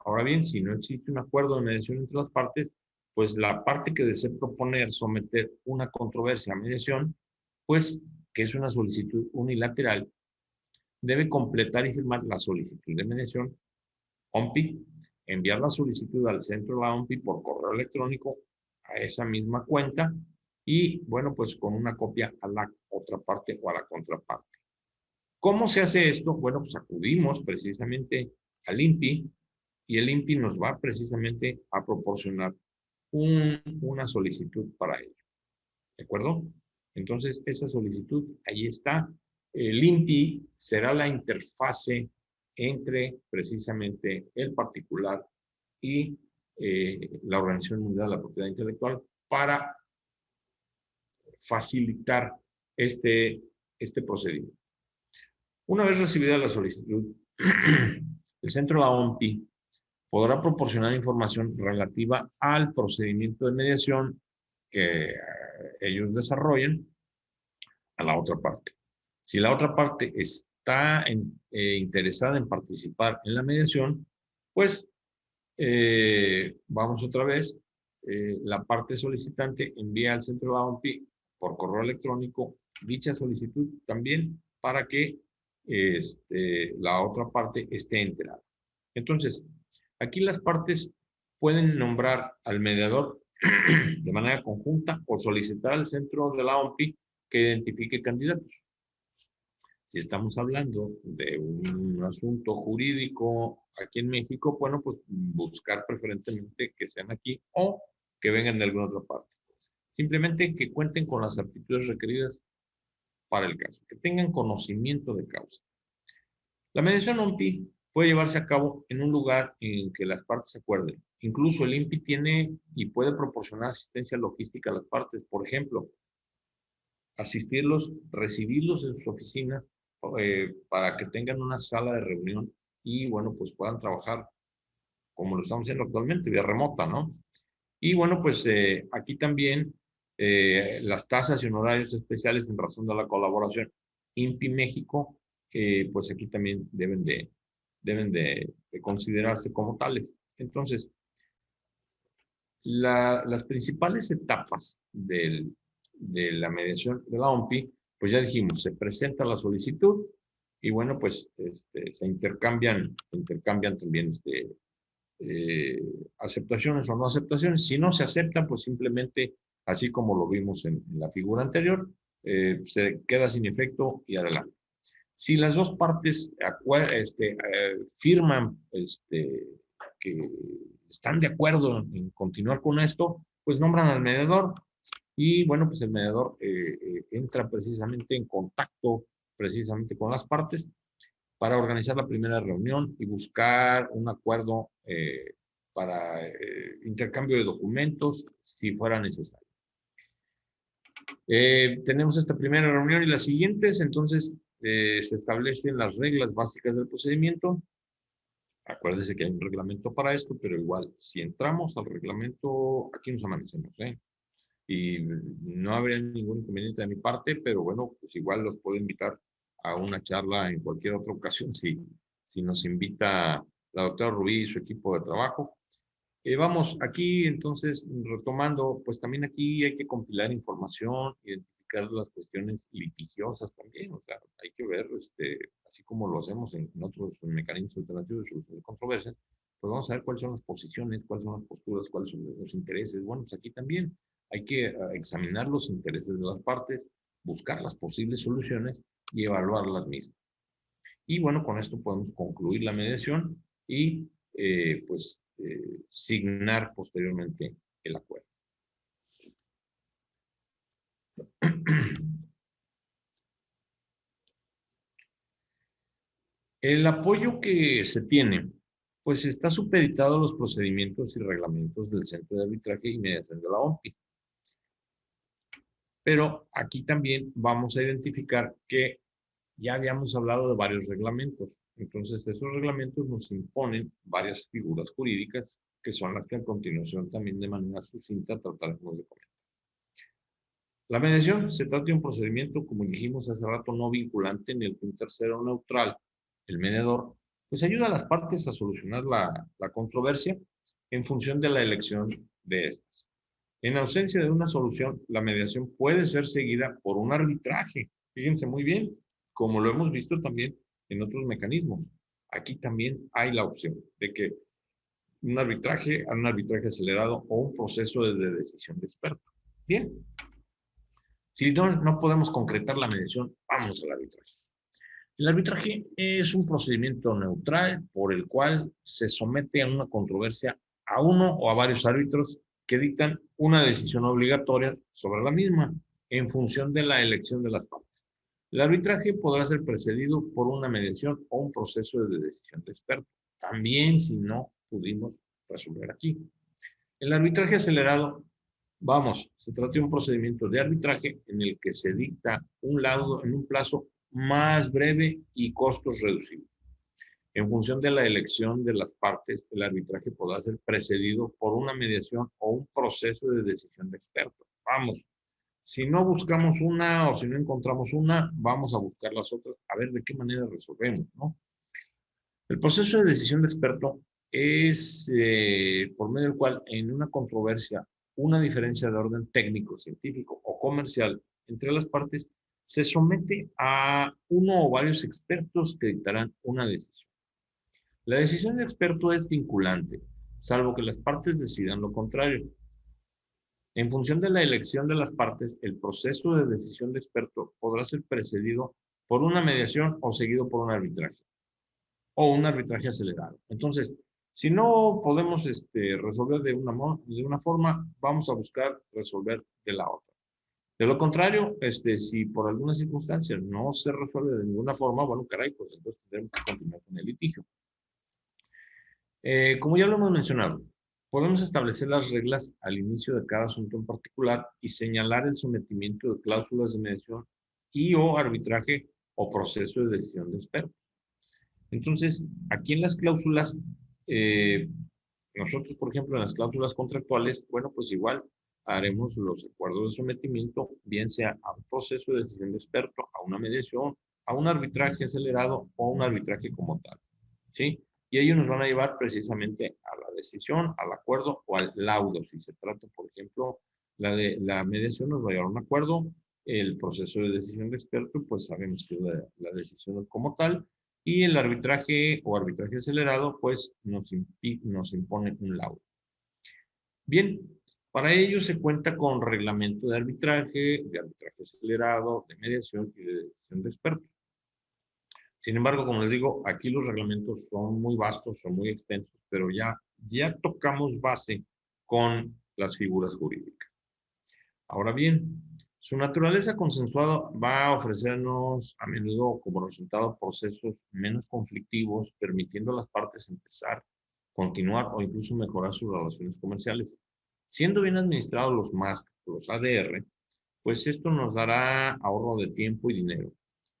ahora bien, si no existe un acuerdo de mediación entre las partes, pues la parte que desee proponer someter una controversia a mediación, pues que es una solicitud unilateral, debe completar y firmar la solicitud de mediación OMPI, enviar la solicitud al centro de la OMPI por correo electrónico a esa misma cuenta y, bueno, pues con una copia a la otra parte o a la contraparte. ¿Cómo se hace esto? Bueno, pues acudimos precisamente al INPI y el INPI nos va precisamente a proporcionar una solicitud para ello. ¿De acuerdo? Entonces, esa solicitud, ahí está. El INPI será la interfase entre precisamente el particular y la Organización Mundial de la Propiedad Intelectual para facilitar este procedimiento. Una vez recibida la solicitud, el centro de la OMPI podrá proporcionar información relativa al procedimiento de mediación que ellos desarrollen a la otra parte. Si la otra parte está interesada en participar en la mediación, pues vamos otra vez, la parte solicitante envía al centro de la OMPI por correo electrónico dicha solicitud también para que la otra parte esté enterada. Entonces, aquí las partes pueden nombrar al mediador de manera conjunta o solicitar al centro de la OMPI que identifique candidatos. Si estamos hablando de un asunto jurídico aquí en México, bueno, pues buscar preferentemente que sean aquí o que vengan de alguna otra parte. Simplemente que cuenten con las aptitudes requeridas para el caso, que tengan conocimiento de causa. La mediación OMPI puede llevarse a cabo en un lugar en que las partes se acuerden. Incluso el INPI tiene y puede proporcionar asistencia logística a las partes. Por ejemplo, asistirlos, recibirlos en sus oficinas para que tengan una sala de reunión y, bueno, pues puedan trabajar como lo estamos haciendo actualmente, vía remota, ¿no? Y, bueno, pues aquí también las tasas y honorarios especiales en razón de la colaboración INPI México, pues aquí también deben de considerarse como tales. Entonces, las principales etapas de la mediación de la OMPI, pues ya dijimos, se presenta la solicitud y bueno, pues se intercambian también aceptaciones o no aceptaciones. Si no se aceptan, pues simplemente, así como lo vimos en la figura anterior, se queda sin efecto y adelante. Si las dos partes firman que están de acuerdo en continuar con esto, pues nombran al mediador y bueno, pues el mediador entra precisamente en contacto precisamente con las partes para organizar la primera reunión y buscar un acuerdo para intercambio de documentos si fuera necesario. Tenemos esta primera reunión y las siguientes, entonces se establecen las reglas básicas del procedimiento. Acuérdese que hay un reglamento para esto, pero igual, si entramos al reglamento, aquí nos amanecemos, ¿eh? Y no habría ningún inconveniente de mi parte, pero bueno, pues igual los puedo invitar a una charla en cualquier otra ocasión si nos invita la doctora Rubí y su equipo de trabajo. Vamos, aquí entonces, retomando, pues también aquí hay que compilar información, identificar las cuestiones litigiosas también, o sea, hay que ver, así como lo hacemos en otros mecanismos alternativos de solución de controversias, pues vamos a ver cuáles son las posiciones, cuáles son las posturas, cuáles son los intereses. Bueno, pues aquí también hay que examinar los intereses de las partes, buscar las posibles soluciones y evaluar las mismas. Y bueno, con esto podemos concluir la mediación y signar posteriormente el acuerdo. El apoyo que se tiene, pues está supeditado a los procedimientos y reglamentos del Centro de Arbitraje y Mediación de la OMPI. Pero aquí también vamos a identificar que ya habíamos hablado de varios reglamentos. Entonces, esos reglamentos nos imponen varias figuras jurídicas que son las que a continuación también de manera sucinta trataremos de comentar. La mediación se trata de un procedimiento, como dijimos hace rato, no vinculante en el que un tercero neutral, el mediador, pues ayuda a las partes a solucionar la controversia en función de la elección de estas. En ausencia de una solución, la mediación puede ser seguida por un arbitraje. Fíjense muy bien, como lo hemos visto también en otros mecanismos. Aquí también hay la opción de que un arbitraje acelerado o un proceso de decisión de experto. Bien. Si no podemos concretar la mediación, vamos al arbitraje. El arbitraje es un procedimiento neutral por el cual se somete a una controversia a uno o a varios árbitros que dictan una decisión obligatoria sobre la misma en función de la elección de las partes. El arbitraje podrá ser precedido por una mediación o un proceso de decisión de experto, también si no pudimos resolver aquí. El arbitraje acelerado, se trata de un procedimiento de arbitraje en el que se dicta un laudo en un plazo más breve y costos reducidos. En función de la elección de las partes, el arbitraje podrá ser precedido por una mediación o un proceso de decisión de expertos. Si no buscamos una o si no encontramos una, vamos a buscar las otras, a ver de qué manera resolvemos, ¿no? El proceso de decisión de experto es por medio del cual en una controversia, una diferencia de orden técnico, científico o comercial entre las partes, se somete a uno o varios expertos que dictarán una decisión. La decisión de experto es vinculante, salvo que las partes decidan lo contrario. En función de la elección de las partes, el proceso de decisión de experto podrá ser precedido por una mediación o seguido por un arbitraje o un arbitraje acelerado. Entonces, si no podemos resolver de una forma, vamos a buscar resolver de la otra. De lo contrario, si por alguna circunstancia no se resuelve de ninguna forma, bueno, caray, pues entonces tendremos que continuar con el litigio. Como ya lo hemos mencionado, podemos establecer las reglas al inicio de cada asunto en particular y señalar el sometimiento de cláusulas de mediación y o arbitraje o proceso de decisión de expertos. Entonces, aquí en las cláusulas, nosotros, por ejemplo, en las cláusulas contractuales, bueno, pues igual haremos los acuerdos de sometimiento, bien sea a un proceso de decisión de experto, a una mediación, a un arbitraje acelerado o a un arbitraje como tal, ¿sí? Y ellos nos van a llevar precisamente a la decisión, al acuerdo o al laudo. Si se trata, por ejemplo, la mediación nos va a llevar a un acuerdo, el proceso de decisión de experto, pues sabemos que la decisión como tal, y el arbitraje o arbitraje acelerado, pues nos impone un laudo. Bien, para ello se cuenta con reglamento de arbitraje acelerado, de mediación y de decisión de expertos. Sin embargo, como les digo, aquí los reglamentos son muy vastos, son muy extensos, pero ya tocamos base con las figuras jurídicas. Ahora bien, su naturaleza consensuada va a ofrecernos a menudo como resultado procesos menos conflictivos, permitiendo a las partes empezar, continuar o incluso mejorar sus relaciones comerciales. Siendo bien administrados los MASC, los ADR, pues esto nos dará ahorro de tiempo y dinero.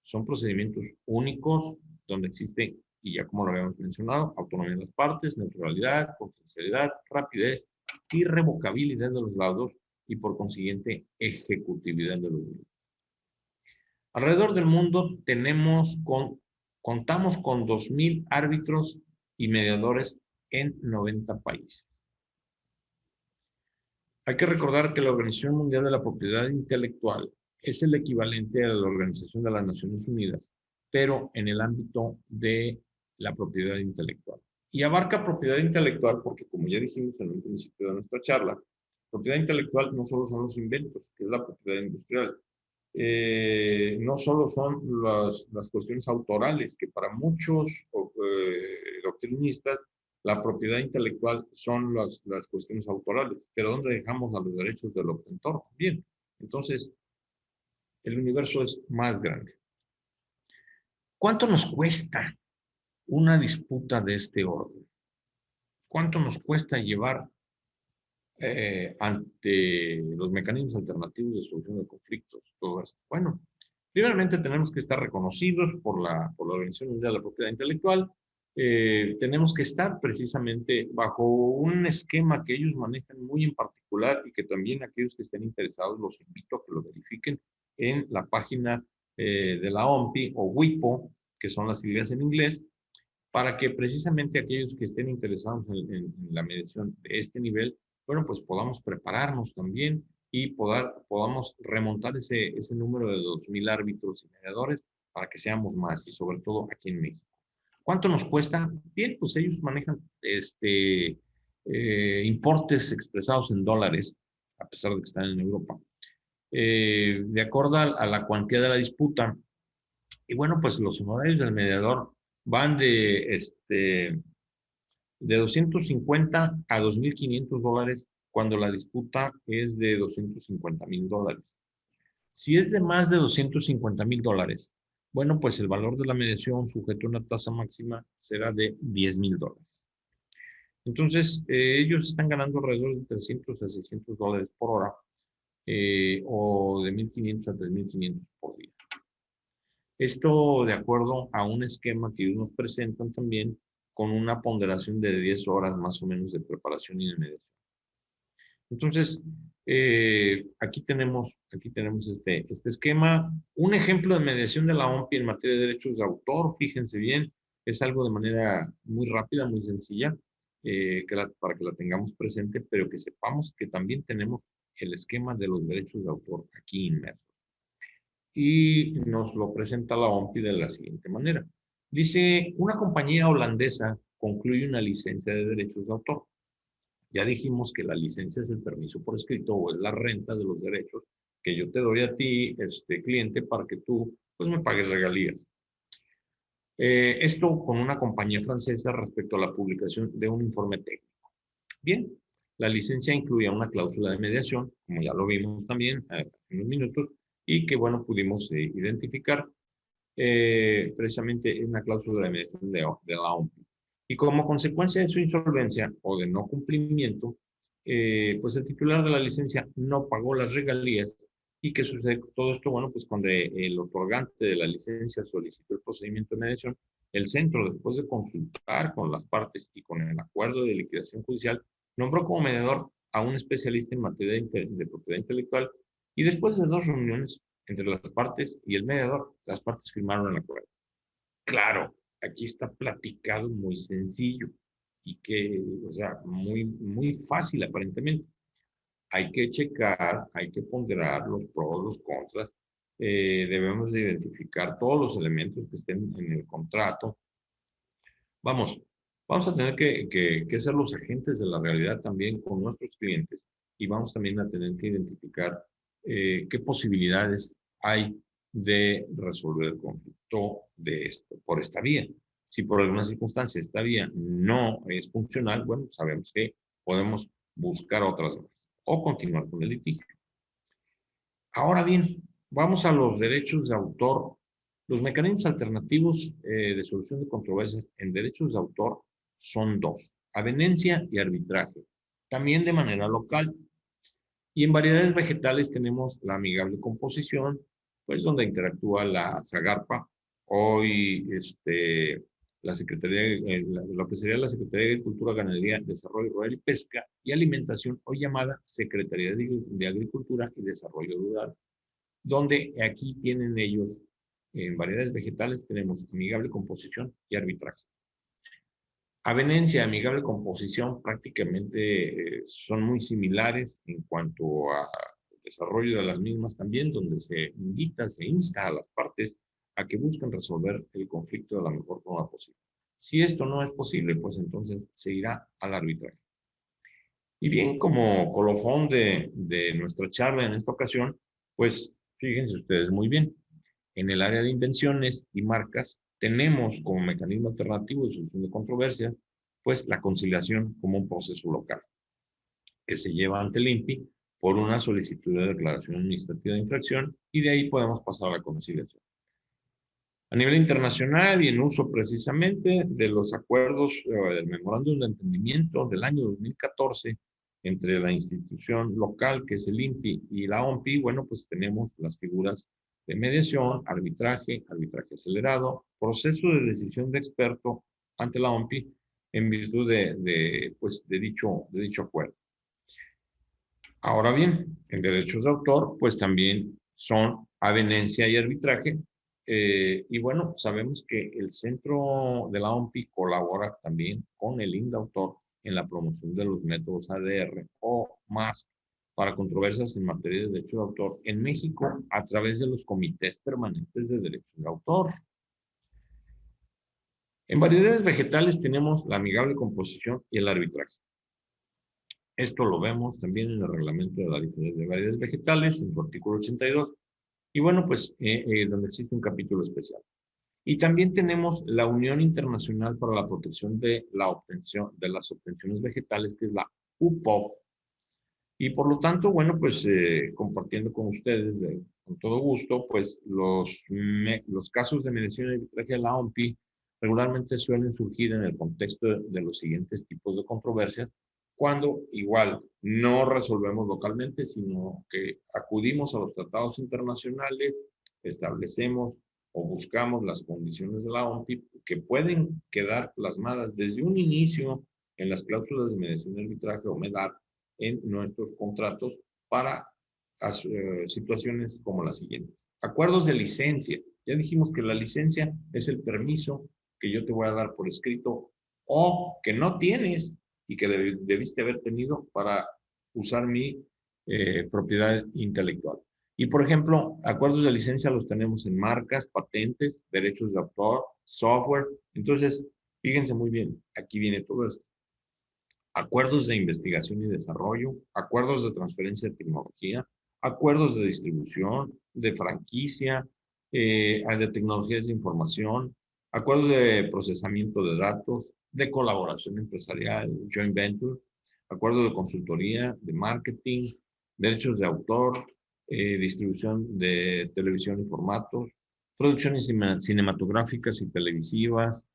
Son procedimientos únicos donde existe, y ya como lo habíamos mencionado, autonomía de las partes, neutralidad, confidencialidad, rapidez, irrevocabilidad de los laudos y por consiguiente ejecutividad de los mismos. Alrededor del mundo contamos con 2,000 árbitros y mediadores en 90 países. Hay que recordar que la Organización Mundial de la Propiedad Intelectual es el equivalente a la Organización de las Naciones Unidas, pero en el ámbito de la propiedad intelectual. Y abarca propiedad intelectual porque, como ya dijimos en un principio de nuestra charla, propiedad intelectual no solo son los inventos, que es la propiedad industrial. No solo son las cuestiones autorales, que para muchos doctrinistas la propiedad intelectual son las cuestiones autorales, pero ¿dónde dejamos a los derechos del obtentor? Bien, entonces el universo es más grande. ¿Cuánto nos cuesta una disputa de este orden? ¿Cuánto nos cuesta llevar ante los mecanismos alternativos de solución de conflictos? Todo esto. Bueno, primeramente tenemos que estar reconocidos por la Organización Mundial de la Propiedad Intelectual. Tenemos que estar precisamente bajo un esquema que ellos manejan muy en particular y que también aquellos que estén interesados los invito a que lo verifiquen en la página de la OMPI o WIPO, que son las siglas en inglés, para que precisamente aquellos que estén interesados en la mediación de este nivel, bueno, pues podamos prepararnos también y podamos remontar ese número de 2,000 árbitros y mediadores para que seamos más y sobre todo aquí en México. ¿Cuánto nos cuesta? Bien, pues ellos manejan importes expresados en dólares, a pesar de que están en Europa, de acuerdo a la cuantía de la disputa. Y bueno, pues los honorarios del mediador van de 250 a $2,500 cuando la disputa es de $250,000. Si es de más de $250,000, bueno, pues el valor de la mediación sujeto a una tasa máxima será de $10,000. Entonces, ellos están ganando alrededor de $300 a $600 por hora, o de 1,500 a 3,500 por día. Esto de acuerdo a un esquema que ellos nos presentan también con una ponderación de 10 horas más o menos de preparación y de mediación. Entonces, aquí tenemos este esquema. Un ejemplo de mediación de la OMPI en materia de derechos de autor, fíjense bien, es algo de manera muy rápida, muy sencilla, para que la tengamos presente, pero que sepamos que también tenemos el esquema de los derechos de autor aquí inmerso. Y nos lo presenta la OMPI de la siguiente manera. Dice, una compañía holandesa concluye una licencia de derechos de autor. Ya dijimos que la licencia es el permiso por escrito o es la renta de los derechos que yo te doy a ti, cliente, para que tú pues, me pagues regalías. Esto con una compañía francesa respecto a la publicación de un informe técnico. Bien, la licencia incluía una cláusula de mediación, como ya lo vimos también hace unos minutos, y que, bueno, pudimos identificar precisamente una cláusula de mediación de la OMPI. Y como consecuencia de su insolvencia o de no cumplimiento, pues el titular de la licencia no pagó las regalías. ¿Y qué sucede todo esto? Bueno, pues cuando el otorgante de la licencia solicitó el procedimiento de mediación, el centro, después de consultar con las partes y con el acuerdo de liquidación judicial, nombró como mediador a un especialista en materia de propiedad intelectual y después de 2 reuniones entre las partes y el mediador, las partes firmaron el acuerdo. Claro, aquí está platicado muy sencillo y que, o sea, muy, muy fácil aparentemente. Hay que checar, hay que ponderar los pros, los contras. Debemos de identificar todos los elementos que estén en el contrato. Vamos a tener que ser los agentes de la realidad también con nuestros clientes y vamos también a tener que identificar qué posibilidades hay de resolver el conflicto por esta vía. Si por alguna circunstancia esta vía no es funcional, bueno, sabemos que podemos buscar otras vías o continuar con el litigio. Ahora bien, vamos a los derechos de autor. Los mecanismos alternativos de solución de controversias en derechos de autor son 2, avenencia y arbitraje, también de manera local. Y en variedades vegetales tenemos la amigable composición, pues donde interactúa la Zagarpa, hoy la Secretaría, lo que sería la Secretaría de Agricultura, Ganadería, Desarrollo Rural y Pesca y Alimentación, hoy llamada Secretaría de Agricultura y Desarrollo Rural, donde aquí tienen ellos, en variedades vegetales, tenemos amigable composición y arbitraje. Avenencia, amigable composición, prácticamente son muy similares en cuanto a desarrollo de las mismas también, donde se insta a las partes a que busquen resolver el conflicto de la mejor forma posible. Si esto no es posible, pues entonces se irá al arbitraje. Y bien, como colofón de nuestra charla en esta ocasión, pues fíjense ustedes muy bien, en el área de invenciones y marcas tenemos como mecanismo alternativo de solución de controversias, pues la conciliación como un proceso local que se lleva ante el INPI por una solicitud de declaración administrativa de infracción y de ahí podemos pasar a la conciliación. A nivel internacional y en uso precisamente de los acuerdos del memorándum de entendimiento del año 2014 entre la institución local, que es el INPI, y la OMPI, bueno, pues tenemos las figuras de mediación, arbitraje, arbitraje acelerado, proceso de decisión de experto ante la OMPI en virtud de dicho acuerdo. Ahora bien, en derechos de autor, pues también son avenencia y arbitraje. Y bueno, sabemos que el centro de la OMPI colabora también con el INDAUTOR en la promoción de los métodos ADR o más para controversias en materia de derecho de autor en México a través de los comités permanentes de derechos de autor. En variedades vegetales tenemos la amigable composición y el arbitraje. Esto lo vemos también en el reglamento de la Ley de Variedades Vegetales, en su artículo 82, y bueno, pues donde existe un capítulo especial. Y también tenemos la Unión Internacional para la Protección de las Obtenciones Vegetales, que es la UPOV. Y por lo tanto, bueno, pues compartiendo con ustedes con todo gusto, pues los casos de mediación y arbitraje de la OMPI regularmente suelen surgir en el contexto de los siguientes tipos de controversias, cuando igual no resolvemos localmente, sino que acudimos a los tratados internacionales, establecemos o buscamos las condiciones de la OMPI que pueden quedar plasmadas desde un inicio en las cláusulas de mediación y arbitraje o MEDAR en nuestros contratos para situaciones como las siguientes. Acuerdos de licencia. Ya dijimos que la licencia es el permiso que yo te voy a dar por escrito o que no tienes y que debiste haber tenido para usar mi propiedad intelectual. Y, por ejemplo, acuerdos de licencia los tenemos en marcas, patentes, derechos de autor, software. Entonces, fíjense muy bien, aquí viene todo esto. Acuerdos de investigación y desarrollo, acuerdos de transferencia de tecnología, acuerdos de distribución, de franquicia, de tecnologías de información, acuerdos de procesamiento de datos, de colaboración empresarial, joint venture, acuerdos de consultoría, de marketing, derechos de autor, distribución de televisión y formatos, producciones cinematográficas y televisivas,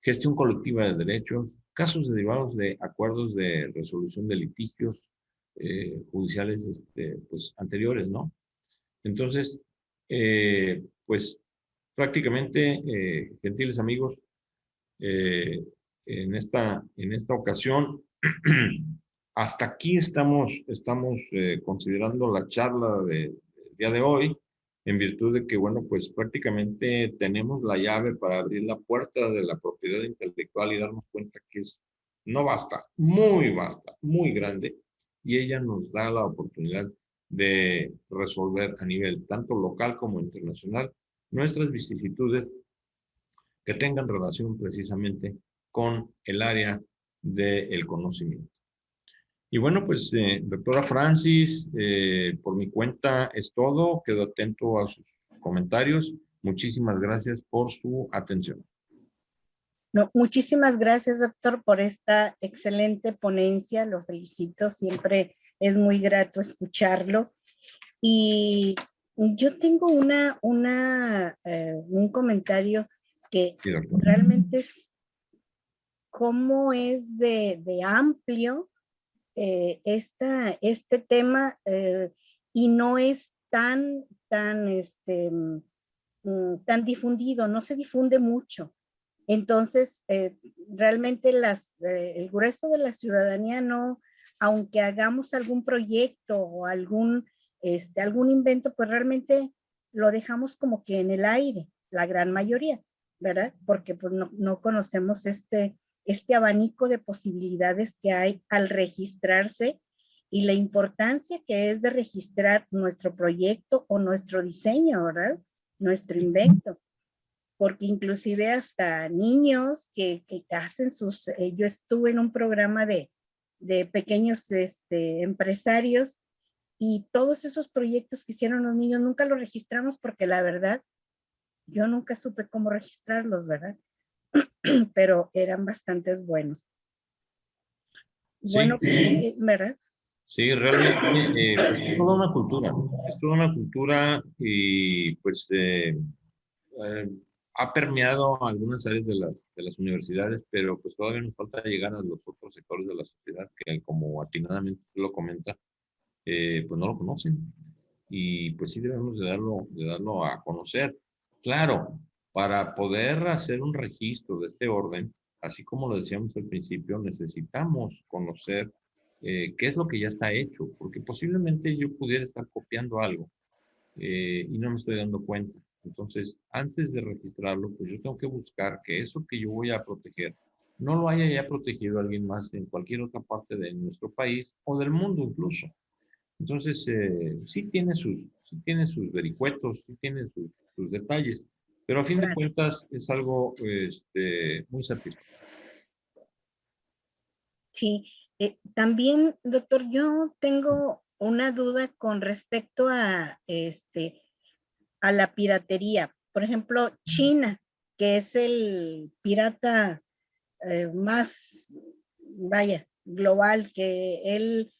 gestión colectiva de derechos, casos derivados de acuerdos de resolución de litigios judiciales pues, anteriores, ¿no? Entonces, pues prácticamente, gentiles amigos, en esta ocasión, hasta aquí estamos considerando la charla del día de hoy, en virtud de que, bueno, pues prácticamente tenemos la llave para abrir la puerta de la propiedad intelectual y darnos cuenta que no basta, muy vasta, muy grande, y ella nos da la oportunidad de resolver a nivel tanto local como internacional nuestras vicisitudes que tengan relación precisamente con el área del conocimiento. Y bueno, pues, doctora Francis, por mi cuenta es todo. Quedo atento a sus comentarios. Muchísimas gracias por su atención. No, muchísimas gracias, doctor, por esta excelente ponencia. Lo felicito. Siempre es muy grato escucharlo. Y yo tengo un comentario que Sí, doctor. realmente es cómo es de amplio este tema y no es tan difundido, no se difunde mucho. Entonces, realmente el grueso de la ciudadanía no, aunque hagamos algún proyecto o algún invento, pues realmente lo dejamos como que en el aire, la gran mayoría, ¿verdad? Porque pues no conocemos este abanico de posibilidades que hay al registrarse y la importancia que es de registrar nuestro proyecto o nuestro diseño, ¿verdad? Nuestro invento. Porque inclusive hasta niños que hacen yo estuve en un programa de pequeños empresarios y todos esos proyectos que hicieron los niños nunca los registramos porque la verdad, yo nunca supe cómo registrarlos, ¿verdad? Pero eran bastantes buenos. Sí, Bueno, ¿verdad? sí, realmente pues, es toda una cultura, es toda una cultura y pues ha permeado algunas áreas de las universidades, pero pues todavía nos falta llegar a los otros sectores de la sociedad que, como atinadamente lo comenta, pues no lo conocen. Y pues sí debemos de darlo a conocer. Claro, para poder hacer un registro de este orden, así como lo decíamos al principio, necesitamos conocer qué es lo que ya está hecho, porque posiblemente yo pudiera estar copiando algo y no me estoy dando cuenta. Entonces, antes de registrarlo, pues yo tengo que buscar que eso que yo voy a proteger no lo haya ya protegido alguien más en cualquier otra parte de nuestro país o del mundo incluso. Entonces, sí tiene sus vericuetos, sí tiene sus detalles, pero a fin de Claro. cuentas es algo muy satisfactorio. Sí, también, doctor, yo tengo una duda con respecto a la piratería. Por ejemplo, China, que es el pirata más, vaya, global, que él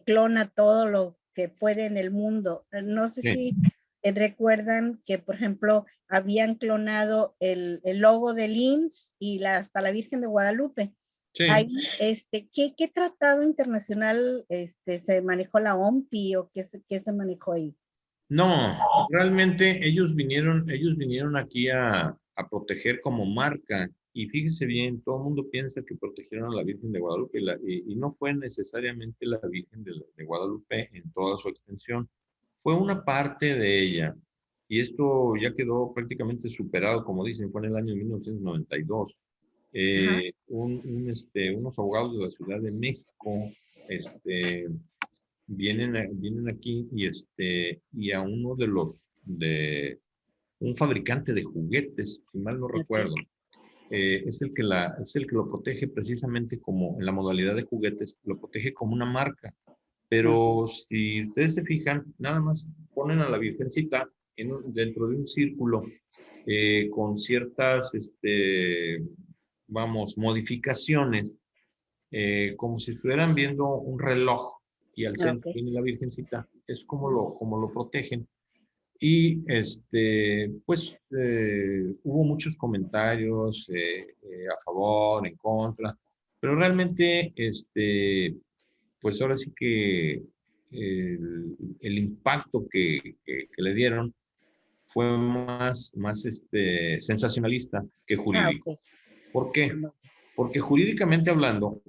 clona todo lo que puede en el mundo. No sé Sí, si recuerdan que, por ejemplo, habían clonado el logo del IMSS y hasta la Virgen de Guadalupe. Ahí, sí. ¿qué tratado internacional se manejó la OMPI o qué se manejó ahí? No, realmente ellos vinieron aquí a proteger como marca. Y fíjese bien, todo el mundo piensa que protegieron a la Virgen de Guadalupe y no fue necesariamente la Virgen de Guadalupe en toda su extensión. Fue una parte de ella. Y esto ya quedó prácticamente superado, como dicen, fue en el año 1992. Ajá, Unos abogados de la Ciudad de México, este, vienen aquí y a uno de un fabricante de juguetes, si mal no ok. recuerdo, es el que lo protege precisamente como en la modalidad de juguetes, lo protege como una marca. Ok. Pero si ustedes se fijan, nada más ponen a la Virgencita dentro de un círculo con ciertas, vamos, modificaciones, como si estuvieran viendo un reloj y al Ok. centro viene la Virgencita, es como lo protegen. Y pues hubo muchos comentarios a favor, en contra, pero realmente, pues ahora sí que el impacto que le dieron fue más sensacionalista que Ah, jurídico. ok. ¿Por qué? No. Porque jurídicamente hablando,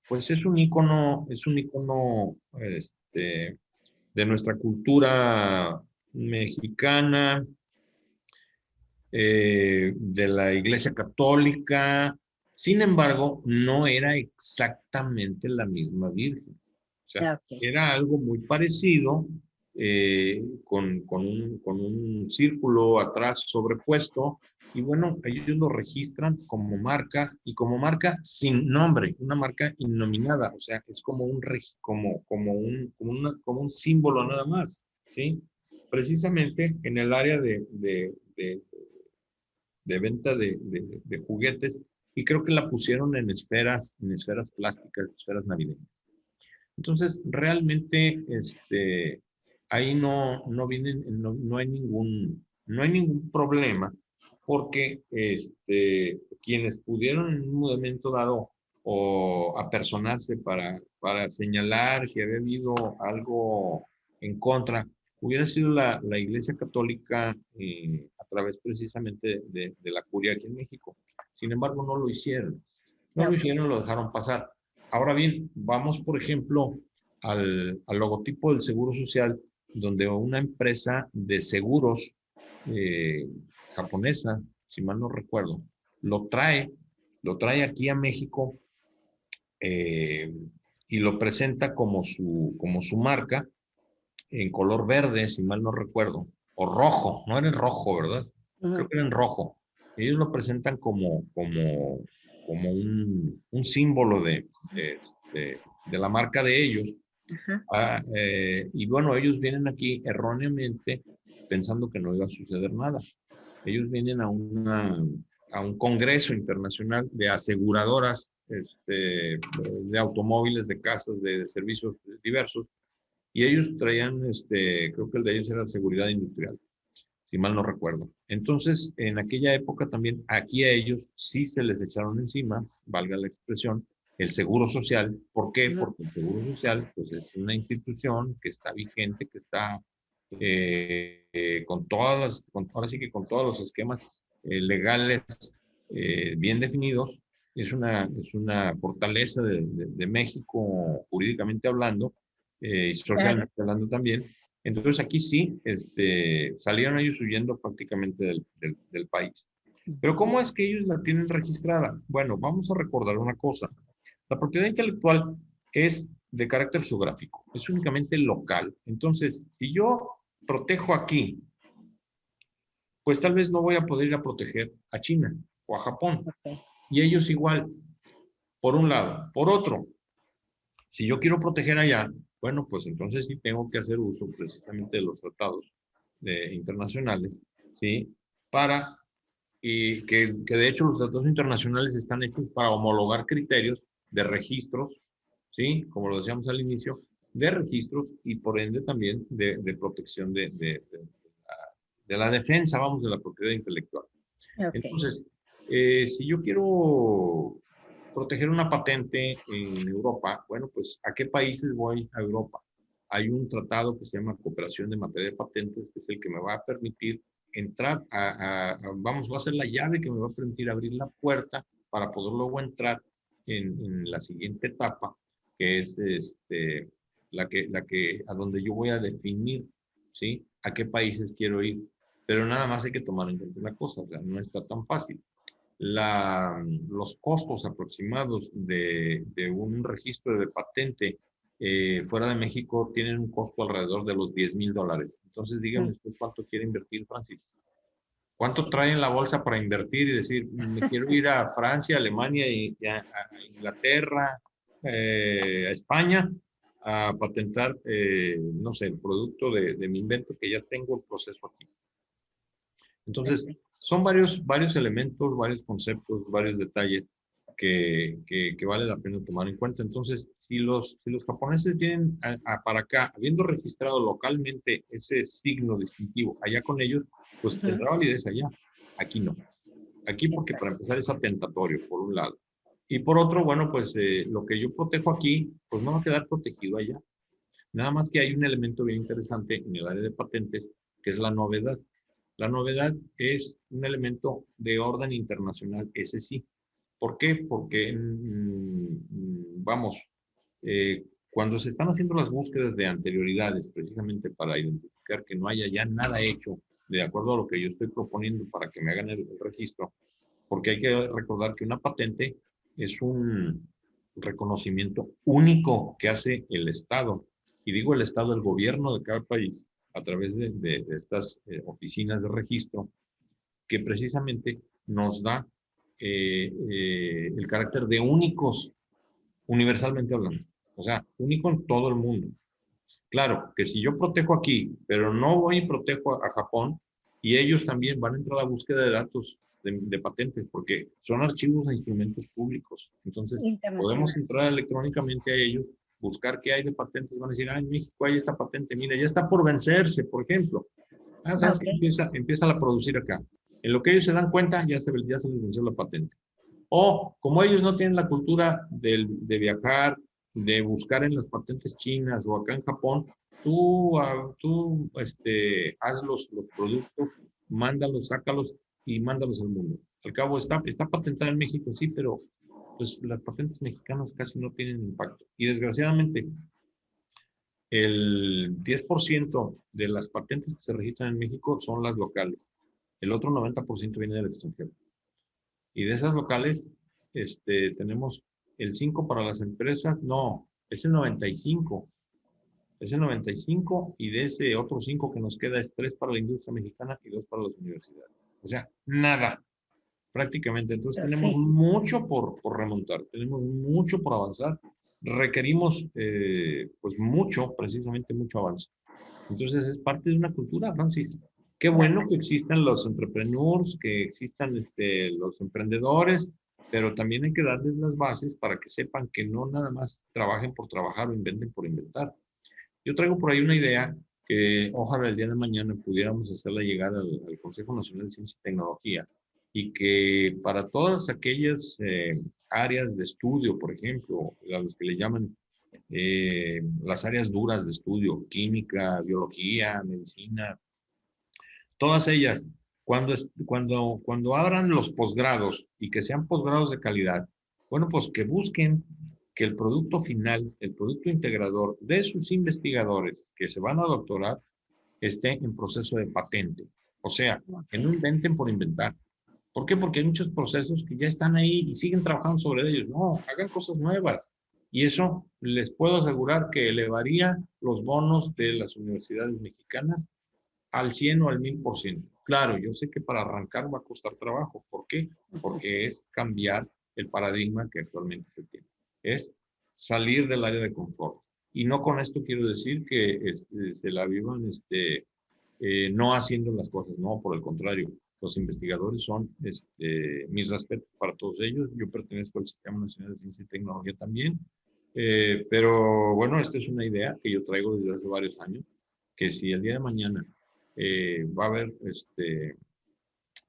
pues es un icono, de nuestra cultura mexicana, de la Iglesia Católica. Sin embargo, no era exactamente la misma Virgen. O sea, Ah, ok. era algo muy parecido, con un círculo atrás sobrepuesto. Y bueno, ellos lo registran como marca y como marca sin nombre, una marca innominada. O sea, es como como un símbolo nada más, ¿sí? Precisamente en el área de venta de juguetes y creo que la pusieron en esferas plásticas, esferas navideñas. Entonces, realmente, ahí no hay ningún problema porque quienes pudieron en un momento dado o apersonarse para señalar si había habido algo en contra, hubiera sido la Iglesia Católica a través precisamente de la curia aquí en México. Sin embargo, no lo hicieron. No Ah, lo ok. hicieron, lo dejaron pasar. Ahora bien, vamos, por ejemplo, al logotipo del Seguro Social, donde una empresa de seguros eh, japonesa, si mal no recuerdo, lo trae, lo trae aquí a México eh, y lo presenta como su marca en color verde, si mal no recuerdo, o rojo, no era en rojo, ¿verdad? Creo Ujú. que era en rojo. Ellos lo presentan como un símbolo de la marca de ellos. Ajá. Y bueno, ellos vienen aquí erróneamente pensando que no iba a suceder nada. Ellos vienen a un congreso internacional de aseguradoras, de automóviles, de casas, de servicios diversos, y ellos traían, creo que el de ellos era seguridad industrial, si mal no recuerdo. Entonces, en aquella época también, aquí a ellos sí se les echaron encima, valga la expresión, el Seguro Social. ¿Por qué? Ujú. Porque el Seguro Social, pues es una institución que está vigente, que está ahora sí que con todos los esquemas legales bien definidos. Es una fortaleza de México jurídicamente hablando y Claro. socialmente hablando también. Entonces aquí sí, salieron ellos huyendo prácticamente del país. Pero ¿cómo es que ellos la tienen registrada? Bueno, vamos a recordar una cosa. La propiedad intelectual es de carácter geográfico, es únicamente local. Entonces, si yo protejo aquí, pues tal vez no voy a poder ir a proteger a China o a Japón. Ok. Y ellos igual, por un lado. Por otro, si yo quiero proteger allá, bueno, pues entonces sí tengo que hacer uso precisamente de los tratados internacionales, ¿sí? Para, y que de hecho los tratados internacionales están hechos para homologar criterios de registros, ¿sí? Como lo decíamos al inicio, de registros y por ende también de protección de la defensa, vamos, de la propiedad intelectual. Ok. Entonces, si yo quiero proteger una patente en Europa, bueno, pues ¿a qué países voy a Europa? Hay un tratado que se llama Cooperación de Materia de Patentes, que es el que me va a permitir entrar vamos, va a ser la llave que me va a permitir abrir la puerta para poder luego entrar en la siguiente etapa, que es a donde yo voy a definir, ¿sí? A qué países quiero ir. Pero nada más hay que tomar en cuenta una cosa, o sea, no está tan fácil. Los costos aproximados de un registro de patente fuera de México tienen un costo alrededor de los $10,000. Entonces, dígame Mm, usted cuánto quiere invertir, Francis. ¿Cuánto sí. trae en la bolsa para invertir y decir, me quiero ir a Francia, Alemania y a Inglaterra, a España, a patentar, no sé, el producto de mi invento que ya tengo el proceso aquí? Entonces, Perfecto. son varios elementos, varios conceptos, varios detalles que vale la pena tomar en cuenta. Entonces, si los japoneses vienen para acá, habiendo registrado localmente ese signo distintivo allá con ellos, pues Ujú, tendrá validez allá. Aquí no. Aquí porque para exacto. empezar es atentatorio, por un lado. Y por otro, bueno, pues lo que yo protejo aquí, pues no va a quedar protegido allá. Nada más que hay un elemento bien interesante en el área de patentes, que es la novedad. La novedad es un elemento de orden internacional, ese sí. ¿Por qué? Porque, vamos, cuando se están haciendo las búsquedas de anterioridades, precisamente para identificar que no haya ya nada hecho de acuerdo a lo que yo estoy proponiendo para que me hagan el registro, porque hay que recordar que una patente es un reconocimiento único que hace el Estado. Y digo el Estado, el gobierno de cada país, a través de estas oficinas de registro, que precisamente nos da el carácter de únicos, universalmente hablando. O sea, único en todo el mundo. Claro, que si yo protejo aquí, pero no voy y protejo a Japón, y ellos también van a entrar a la búsqueda de datos de patentes, porque son archivos e instrumentos públicos. Entonces, podemos Internacional. entrar electrónicamente a ellos, buscar qué hay de patentes, van a decir, ah, en México hay esta patente, mira, ya está por vencerse, por ejemplo. Ah, Ah, ¿sabes ok. qué? Empieza a producir acá. En lo que ellos se dan cuenta, ya se les venció la patente. O como ellos no tienen la cultura de viajar, de buscar en las patentes chinas o acá en Japón, tú haz los productos, mándalos, sácalos y mándalos al mundo. Al cabo está patentada en México, sí, pero pues las patentes mexicanas casi no tienen impacto. Y desgraciadamente, el 10% de las patentes que se registran en México son las locales. El otro 90% viene del extranjero. Y de esas locales, tenemos el 5 para las empresas, no, es el 95. Es el 95 y de ese otro 5 que nos queda es 3 para la industria mexicana y 2 para las universidades. O sea, nada, prácticamente. Entonces tenemos Sí. mucho por remontar, tenemos mucho por avanzar. Requerimos, pues mucho, precisamente mucho avance. Entonces es parte de una cultura, Francis. Qué bueno Bastante. que existan los entrepreneurs, que existan los emprendedores, pero también hay que darles las bases para que sepan que no nada más trabajen por trabajar o inventen por inventar. Yo traigo por ahí una idea que ojalá el día de mañana pudiéramos hacerla llegar al Consejo Nacional de Ciencia y Tecnología y que para todas aquellas áreas de estudio, por ejemplo, a los que le llaman las áreas duras de estudio, química, biología, medicina, todas ellas, cuando abran los posgrados y que sean posgrados de calidad, bueno, pues que busquen que el producto final, el producto integrador de sus investigadores que se van a doctorar, esté en proceso de patente. O sea, que no Ok. inventen por inventar. ¿Por qué? Porque hay muchos procesos que ya están ahí y siguen trabajando sobre ellos. No, hagan cosas nuevas. Y eso les puedo asegurar que elevaría los bonos de las universidades mexicanas al 100 o al 1000%. Claro, yo sé que para arrancar va a costar trabajo. ¿Por qué? Porque es cambiar el paradigma que actualmente se tiene. Es salir del área de confort. Y no con esto quiero decir que se la vivan no haciendo las cosas, no, por el contrario. Los investigadores son, mis respetos para todos ellos. Yo pertenezco al Sistema Nacional de Ciencia y Tecnología también. Pero bueno, esta es una idea que yo traigo desde hace varios años, que si el día de mañana va a haber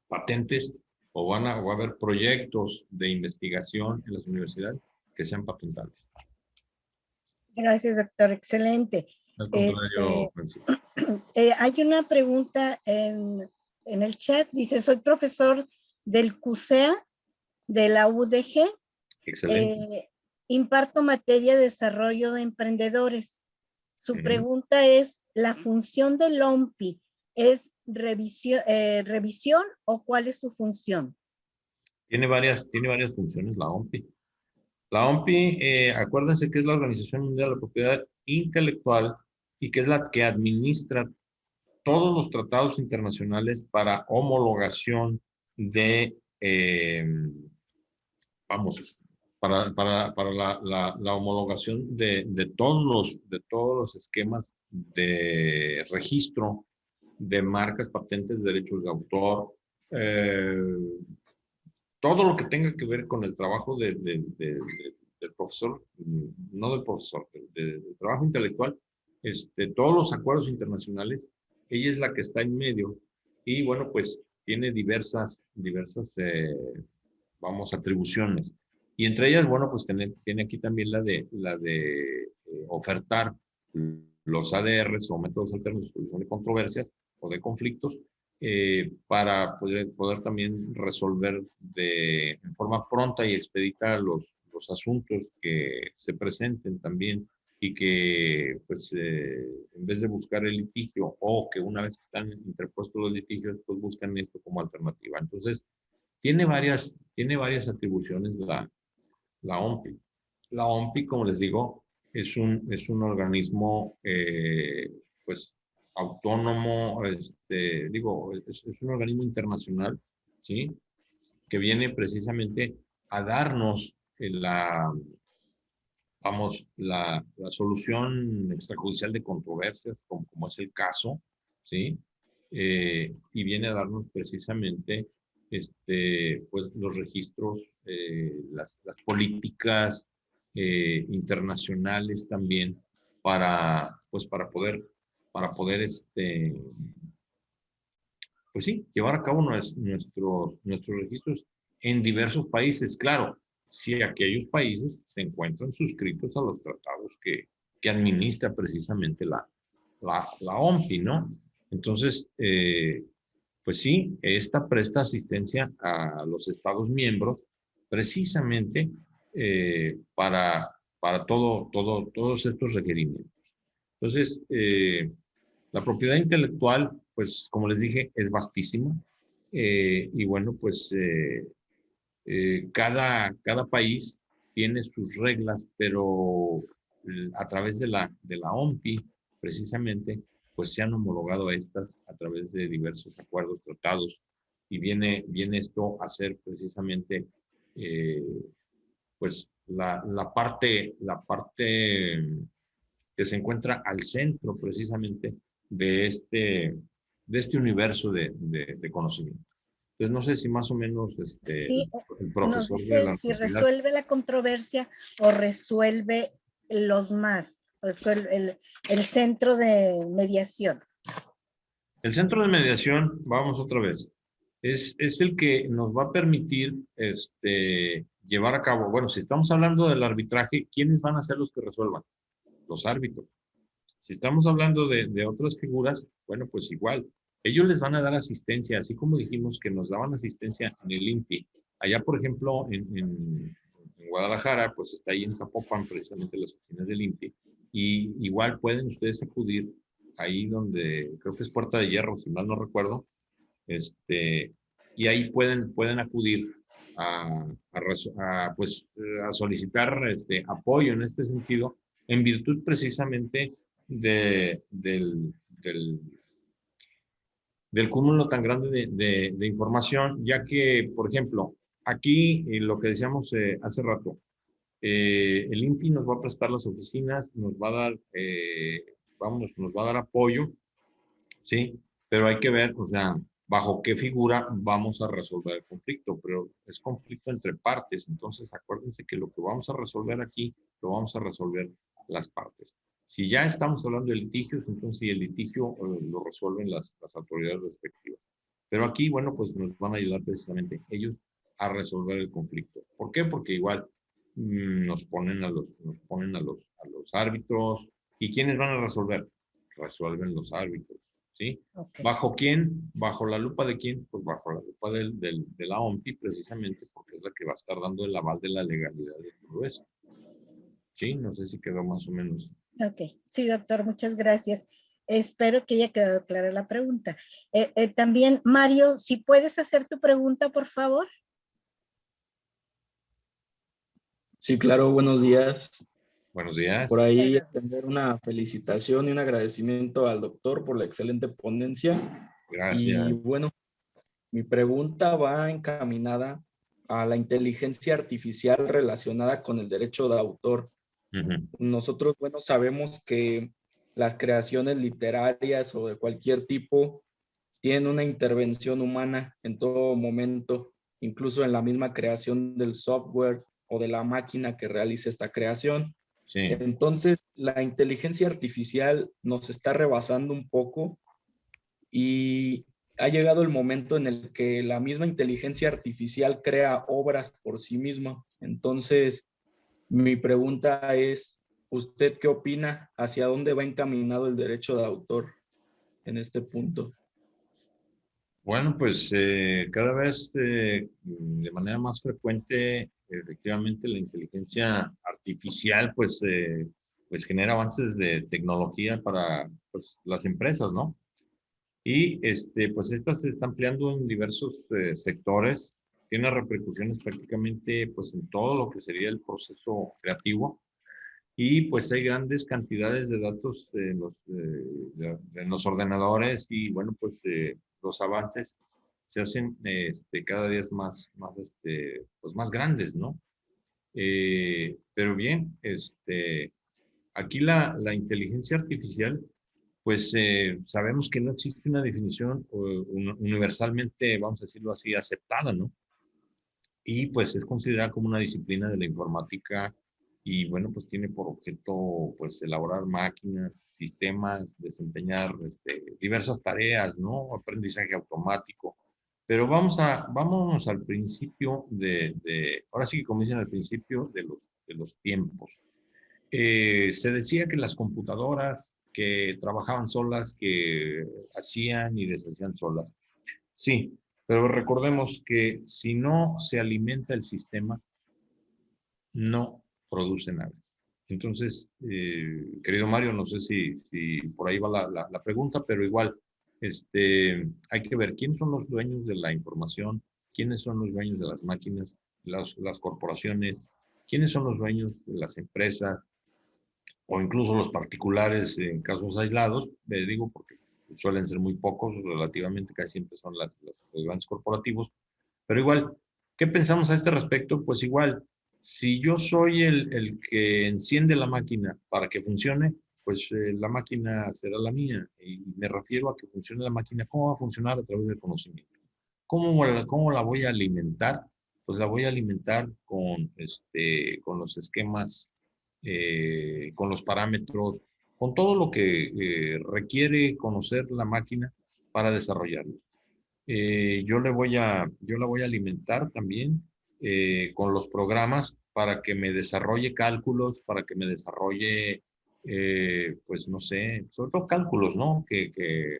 patentes o va a haber proyectos de investigación en las universidades que sean patentables. Gracias, doctor. Excelente. Al contrario, Francisco. Hay una pregunta en el chat. Dice, soy profesor del CUSEA de la UDG. Excelente. Imparto materia de desarrollo de emprendedores. Su pregunta es, ¿la función del OMPI es revisión o cuál es su función? Tiene varias funciones la OMPI. La OMPI, acuérdense que es la Organización Mundial de la Propiedad Intelectual y que es la que administra todos los tratados internacionales para homologación de, para la homologación de todos los esquemas de registro de marcas, patentes, derechos de autor, todo lo que tenga que ver con el trabajo del profesor, no del profesor, del trabajo intelectual, todos los acuerdos internacionales, ella es la que está en medio y bueno, pues tiene diversas atribuciones. Y entre ellas, bueno, pues tiene aquí también la de ofertar los ADRs o métodos alternos de solución de controversias o de conflictos para poder también resolver en forma pronta y expedita los asuntos que se presenten también y que, pues, en vez de buscar el litigio o que una vez que están interpuestos los litigios, pues buscan esto como alternativa. Entonces, tiene varias atribuciones la OMPI. La OMPI, como les digo, es un organismo, pues, autónomo, es un organismo internacional, ¿sí? Que viene precisamente a darnos la solución extrajudicial de controversias, como es el caso, ¿sí? Y viene a darnos precisamente pues, los registros, las políticas internacionales también pues, para poder pues sí, llevar a cabo nuestros registros en diversos países. Claro, si aquellos países se encuentran suscritos a los tratados que administra precisamente la OMPI, ¿no? Entonces, pues sí, esta presta asistencia a los Estados miembros precisamente para todos estos requerimientos. Entonces, la propiedad intelectual, pues, como les dije, es vastísima. Y bueno, pues, cada país tiene sus reglas, pero a través de la OMPI, precisamente, pues se han homologado estas a través de diversos acuerdos, tratados, y viene esto a ser precisamente, pues, la parte que se encuentra al centro, precisamente, de este universo de conocimiento. Entonces, no sé si más o menos Sí, el nos profesor de dice la si universidad. resuelve la controversia o resuelve los más, el centro de mediación. El centro de mediación, vamos otra vez, es el que nos va a permitir llevar a cabo, bueno, si estamos hablando del arbitraje, ¿quiénes van a ser los que resuelvan? Los árbitros. Si estamos hablando de otras figuras, bueno, pues igual. Ellos les van a dar asistencia, así como dijimos que nos daban asistencia en el INPI. Allá, por ejemplo, en Guadalajara, pues está ahí en Zapopan, precisamente las oficinas del INPI. Y igual pueden ustedes acudir ahí donde, creo que es Puerta de Hierro, si mal no recuerdo. Y ahí pueden acudir a solicitar apoyo en este sentido, en virtud precisamente del cúmulo tan grande de información, ya que, por ejemplo, aquí lo que decíamos hace rato, el INPI nos va a prestar las oficinas, nos va a dar, nos va a dar apoyo, ¿sí? Pero hay que ver, o sea, bajo qué figura vamos a resolver el conflicto, pero es conflicto entre partes, entonces acuérdense que lo que vamos a resolver aquí, lo vamos a resolver las partes. Si ya estamos hablando de litigios, entonces sí, el litigio lo resuelven las autoridades respectivas. Pero aquí, bueno, pues nos van a ayudar precisamente ellos a resolver el conflicto. ¿Por qué? Porque igual nos ponen a los árbitros. ¿Y quiénes van a resolver? Resuelven los árbitros, ¿sí? Okay. ¿Bajo quién? ¿Bajo la lupa de quién? Pues bajo la lupa de la OMPI, precisamente porque es la que va a estar dando el aval de la legalidad de todo eso. Sí, no sé si quedó más o menos. Ok, sí, doctor, muchas gracias. Espero que haya quedado clara la pregunta. También, Mario, si puedes hacer tu pregunta, por favor. Sí, claro, buenos días. Buenos Por días. ahí Buenos días. extender una felicitación y un agradecimiento al doctor por la excelente ponencia. Y Gracias. bueno, mi pregunta va encaminada a la inteligencia artificial relacionada con el derecho de autor. Ujú. Nosotros, bueno, sabemos que las creaciones literarias o de cualquier tipo tienen una intervención humana en todo momento, incluso en la misma creación del software o de la máquina que realiza esta creación. Sí. Entonces, la inteligencia artificial nos está rebasando un poco y ha llegado el momento en el que la misma inteligencia artificial crea obras por sí misma. Entonces, mi pregunta es, ¿usted qué opina? ¿Hacia dónde va encaminado el derecho de autor en este punto? Bueno, pues cada vez de manera más frecuente, efectivamente, la inteligencia artificial, pues genera avances de tecnología para pues, las empresas, ¿no? Y pues estas se están ampliando en diversos sectores, tiene repercusiones prácticamente pues en todo lo que sería el proceso creativo y pues hay grandes cantidades de datos en los ordenadores y bueno pues los avances se hacen cada día pues más grandes, ¿no? Pero bien, aquí la inteligencia artificial pues sabemos que no existe una definición universalmente, vamos a decirlo así, aceptada, ¿no? Y pues es considerada como una disciplina de la informática y bueno, pues tiene por objeto pues elaborar máquinas, sistemas, desempeñar diversas tareas, ¿no? Aprendizaje automático. Pero vámonos al principio ahora sí que como dicen al principio de los tiempos. Se decía que las computadoras que trabajaban solas, que hacían y deshacían solas. Sí, pero recordemos que si no se alimenta el sistema, no produce nada. Entonces, querido Mario, no sé si por ahí va la pregunta, pero igual, hay que ver quiénes son los dueños de la información, quiénes son los dueños de las máquinas, las corporaciones, quiénes son los dueños de las empresas, o incluso los particulares en casos aislados, digo porque suelen ser muy pocos, relativamente casi siempre son los grandes corporativos, pero igual, ¿qué pensamos a este respecto? Pues igual, si yo soy el que enciende la máquina para que funcione, pues la máquina será la mía, y me refiero a que funcione la máquina, ¿cómo va a funcionar? A través del conocimiento. ¿Cómo la voy a alimentar? Pues la voy a alimentar con los esquemas, con los parámetros, con todo lo que requiere conocer la máquina para desarrollarlo. Yo la voy a alimentar también con los programas para que me desarrolle cálculos, para que me desarrolle, pues no sé, sobre todo cálculos, ¿no? Que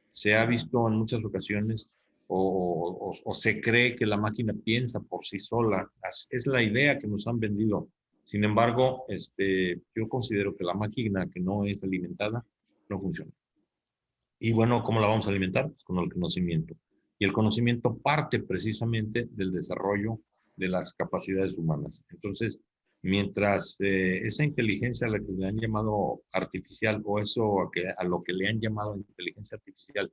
se ha visto en muchas ocasiones o se cree que la máquina piensa por sí sola. Es la idea que nos han vendido. Sin embargo, yo considero que la máquina que no es alimentada no funciona. Y bueno, ¿cómo la vamos a alimentar? Pues con el conocimiento. Y el conocimiento parte precisamente del desarrollo de las capacidades humanas. Entonces, mientras esa inteligencia a la que le han llamado artificial o eso a lo que le han llamado inteligencia artificial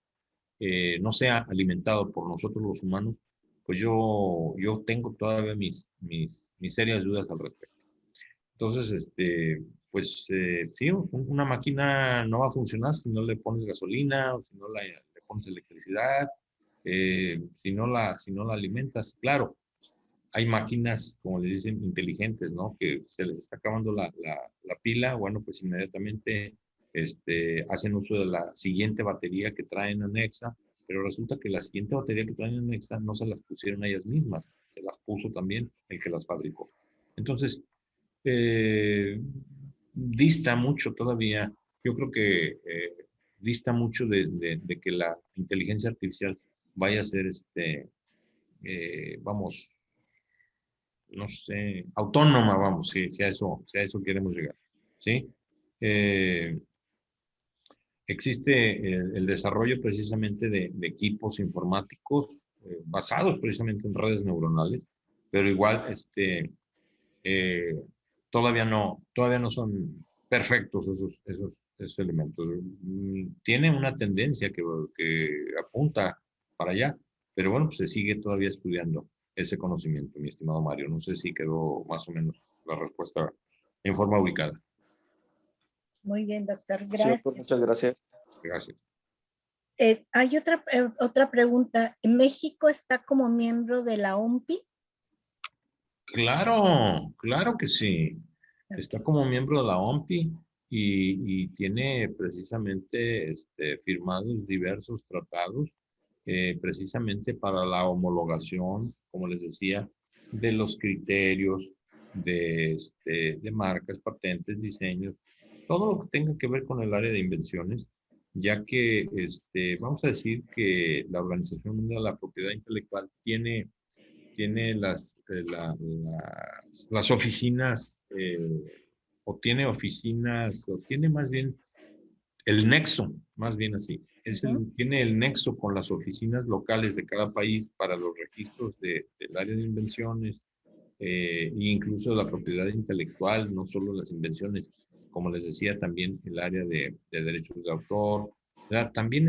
no sea alimentado por nosotros los humanos, pues yo tengo todavía mis serias dudas al respecto. Entonces, pues sí, una máquina no va a funcionar si no le pones gasolina o si no le pones electricidad, si no la alimentas. Claro, hay máquinas, como le dicen, inteligentes, ¿no? Que se les está acabando la pila, bueno, pues inmediatamente hacen uso de la siguiente batería que traen anexa, pero resulta que la siguiente batería que traen anexa no se las pusieron ellas mismas, se las puso también el que las fabricó. Entonces, dista mucho todavía, yo creo que dista mucho de que la inteligencia artificial vaya a ser, vamos, no sé, autónoma, vamos, si a eso queremos llegar, ¿sí? Existe el desarrollo precisamente de equipos informáticos basados precisamente en redes neuronales, pero igual, eh, todavía no son perfectos esos elementos. Tiene una tendencia que apunta para allá, pero bueno, pues se sigue todavía estudiando ese conocimiento, mi estimado Mario. No sé si quedó más o menos la respuesta en forma ubicada. Muy bien, doctor. Sí, Gracias. doctor, muchas gracias. Gracias. Hay otra pregunta. ¿México está como miembro de la OMPI? Claro que sí. Está como miembro de la OMPI y tiene precisamente firmados diversos tratados precisamente para la homologación, como les decía, de los criterios de marcas, patentes, diseños, todo lo que tenga que ver con el área de invenciones, ya que vamos a decir que la Organización Mundial de la Propiedad Intelectual tiene las oficinas, o tiene oficinas, o tiene más bien el nexo, más bien así. Tiene el nexo con las oficinas locales de cada país para los registros del área de invenciones, e incluso de la propiedad intelectual, no solo las invenciones, como les decía, también el área de derechos de autor. También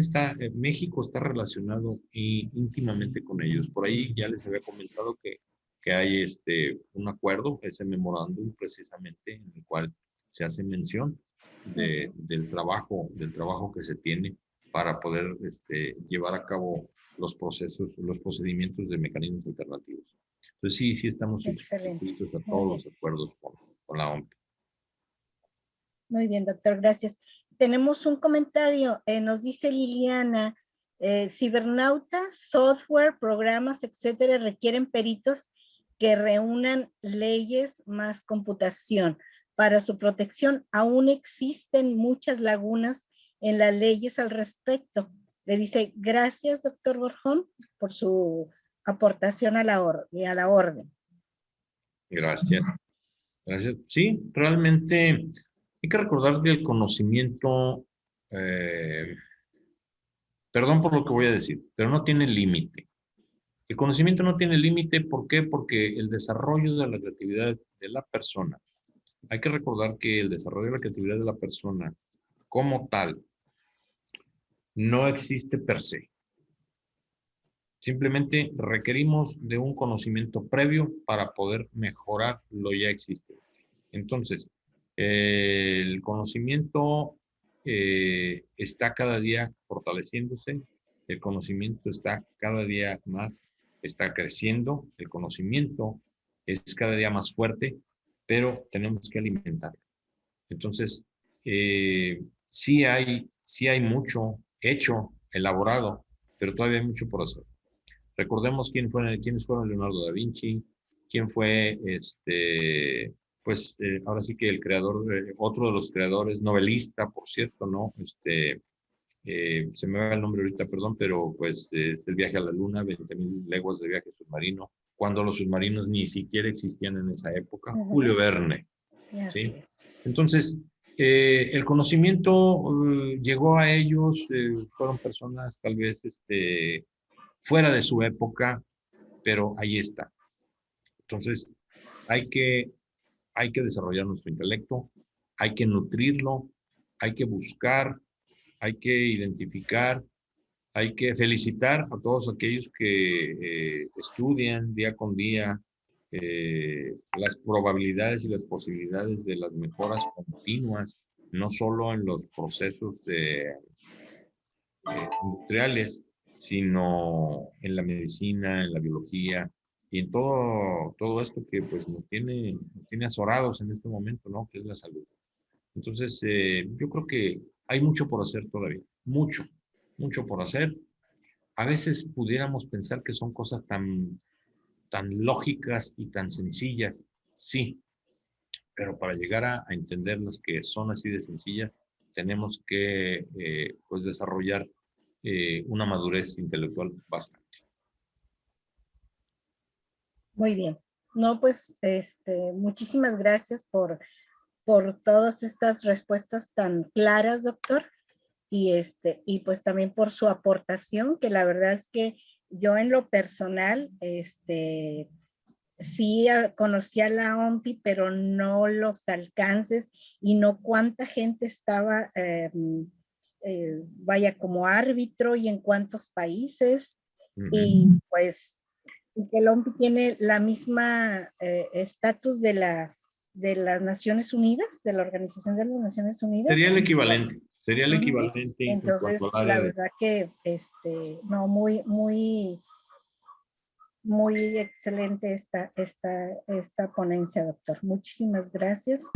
México está relacionado íntimamente con ellos. Por ahí ya les había comentado que hay un acuerdo, ese memorándum precisamente, en el cual se hace mención del trabajo que se tiene para poder llevar a cabo los procedimientos de mecanismos alternativos. Entonces sí estamos suscritos a todos los acuerdos con la OMP. Muy bien, doctor, gracias. Tenemos un comentario, nos dice Liliana, cibernautas, software, programas, etcétera, requieren peritos que reúnan leyes más computación. Para su protección, aún existen muchas lagunas en las leyes al respecto. Le dice, gracias, doctor Borjón, por su aportación a la orden. Gracias. Gracias. Sí, realmente hay que recordar que el conocimiento, perdón por lo que voy a decir, pero no tiene límite. El conocimiento no tiene límite, ¿por qué? Porque el desarrollo de la creatividad de la persona, hay que recordar que el desarrollo de la creatividad de la persona como tal no existe per se. Simplemente requerimos de un conocimiento previo para poder mejorar lo ya existente. Entonces, el conocimiento está cada día fortaleciéndose, el conocimiento está cada día más, está creciendo, el conocimiento es cada día más fuerte, pero tenemos que alimentarlo. Entonces, sí hay mucho hecho, elaborado, pero todavía hay mucho por hacer. Recordemos quiénes fueron Leonardo da Vinci, quién fue, pues ahora sí que el creador, otro de los creadores, novelista, por cierto, ¿no? Se me va el nombre ahorita, perdón, pero pues es el viaje a la luna, 20.000 leguas de viaje submarino, cuando los submarinos ni siquiera existían en esa época, Julio Verne, ¿sí? Entonces, el conocimiento llegó a ellos, fueron personas tal vez fuera de su época, pero ahí está. Entonces, hay que desarrollar nuestro intelecto, hay que nutrirlo, hay que buscar, hay que identificar, hay que felicitar a todos aquellos que estudian día con día las probabilidades y las posibilidades de las mejoras continuas, no solo en los procesos industriales, sino en la medicina, en la biología y en todo esto que pues nos tiene azorados en este momento, ¿no? Que es la salud. Entonces, yo creo que hay mucho por hacer todavía, mucho por hacer. A veces pudiéramos pensar que son cosas tan lógicas y tan sencillas, sí, pero para llegar a entender las que son así de sencillas, tenemos que pues desarrollar una madurez intelectual bastante. Muy bien. No, pues, muchísimas gracias por todas estas respuestas tan claras, doctor. Y pues también por su aportación, que la verdad es que yo en lo personal, sí conocía la OMPI, pero no los alcances y no cuánta gente estaba, vaya, como árbitro y en cuántos países. Y pues, y que el OMPI tiene la misma estatus de las Naciones Unidas, de la Organización de las Naciones Unidas. Sería el equivalente en Entonces, cuanto al área la verdad que, no, muy, muy, muy excelente esta ponencia, doctor. Muchísimas gracias.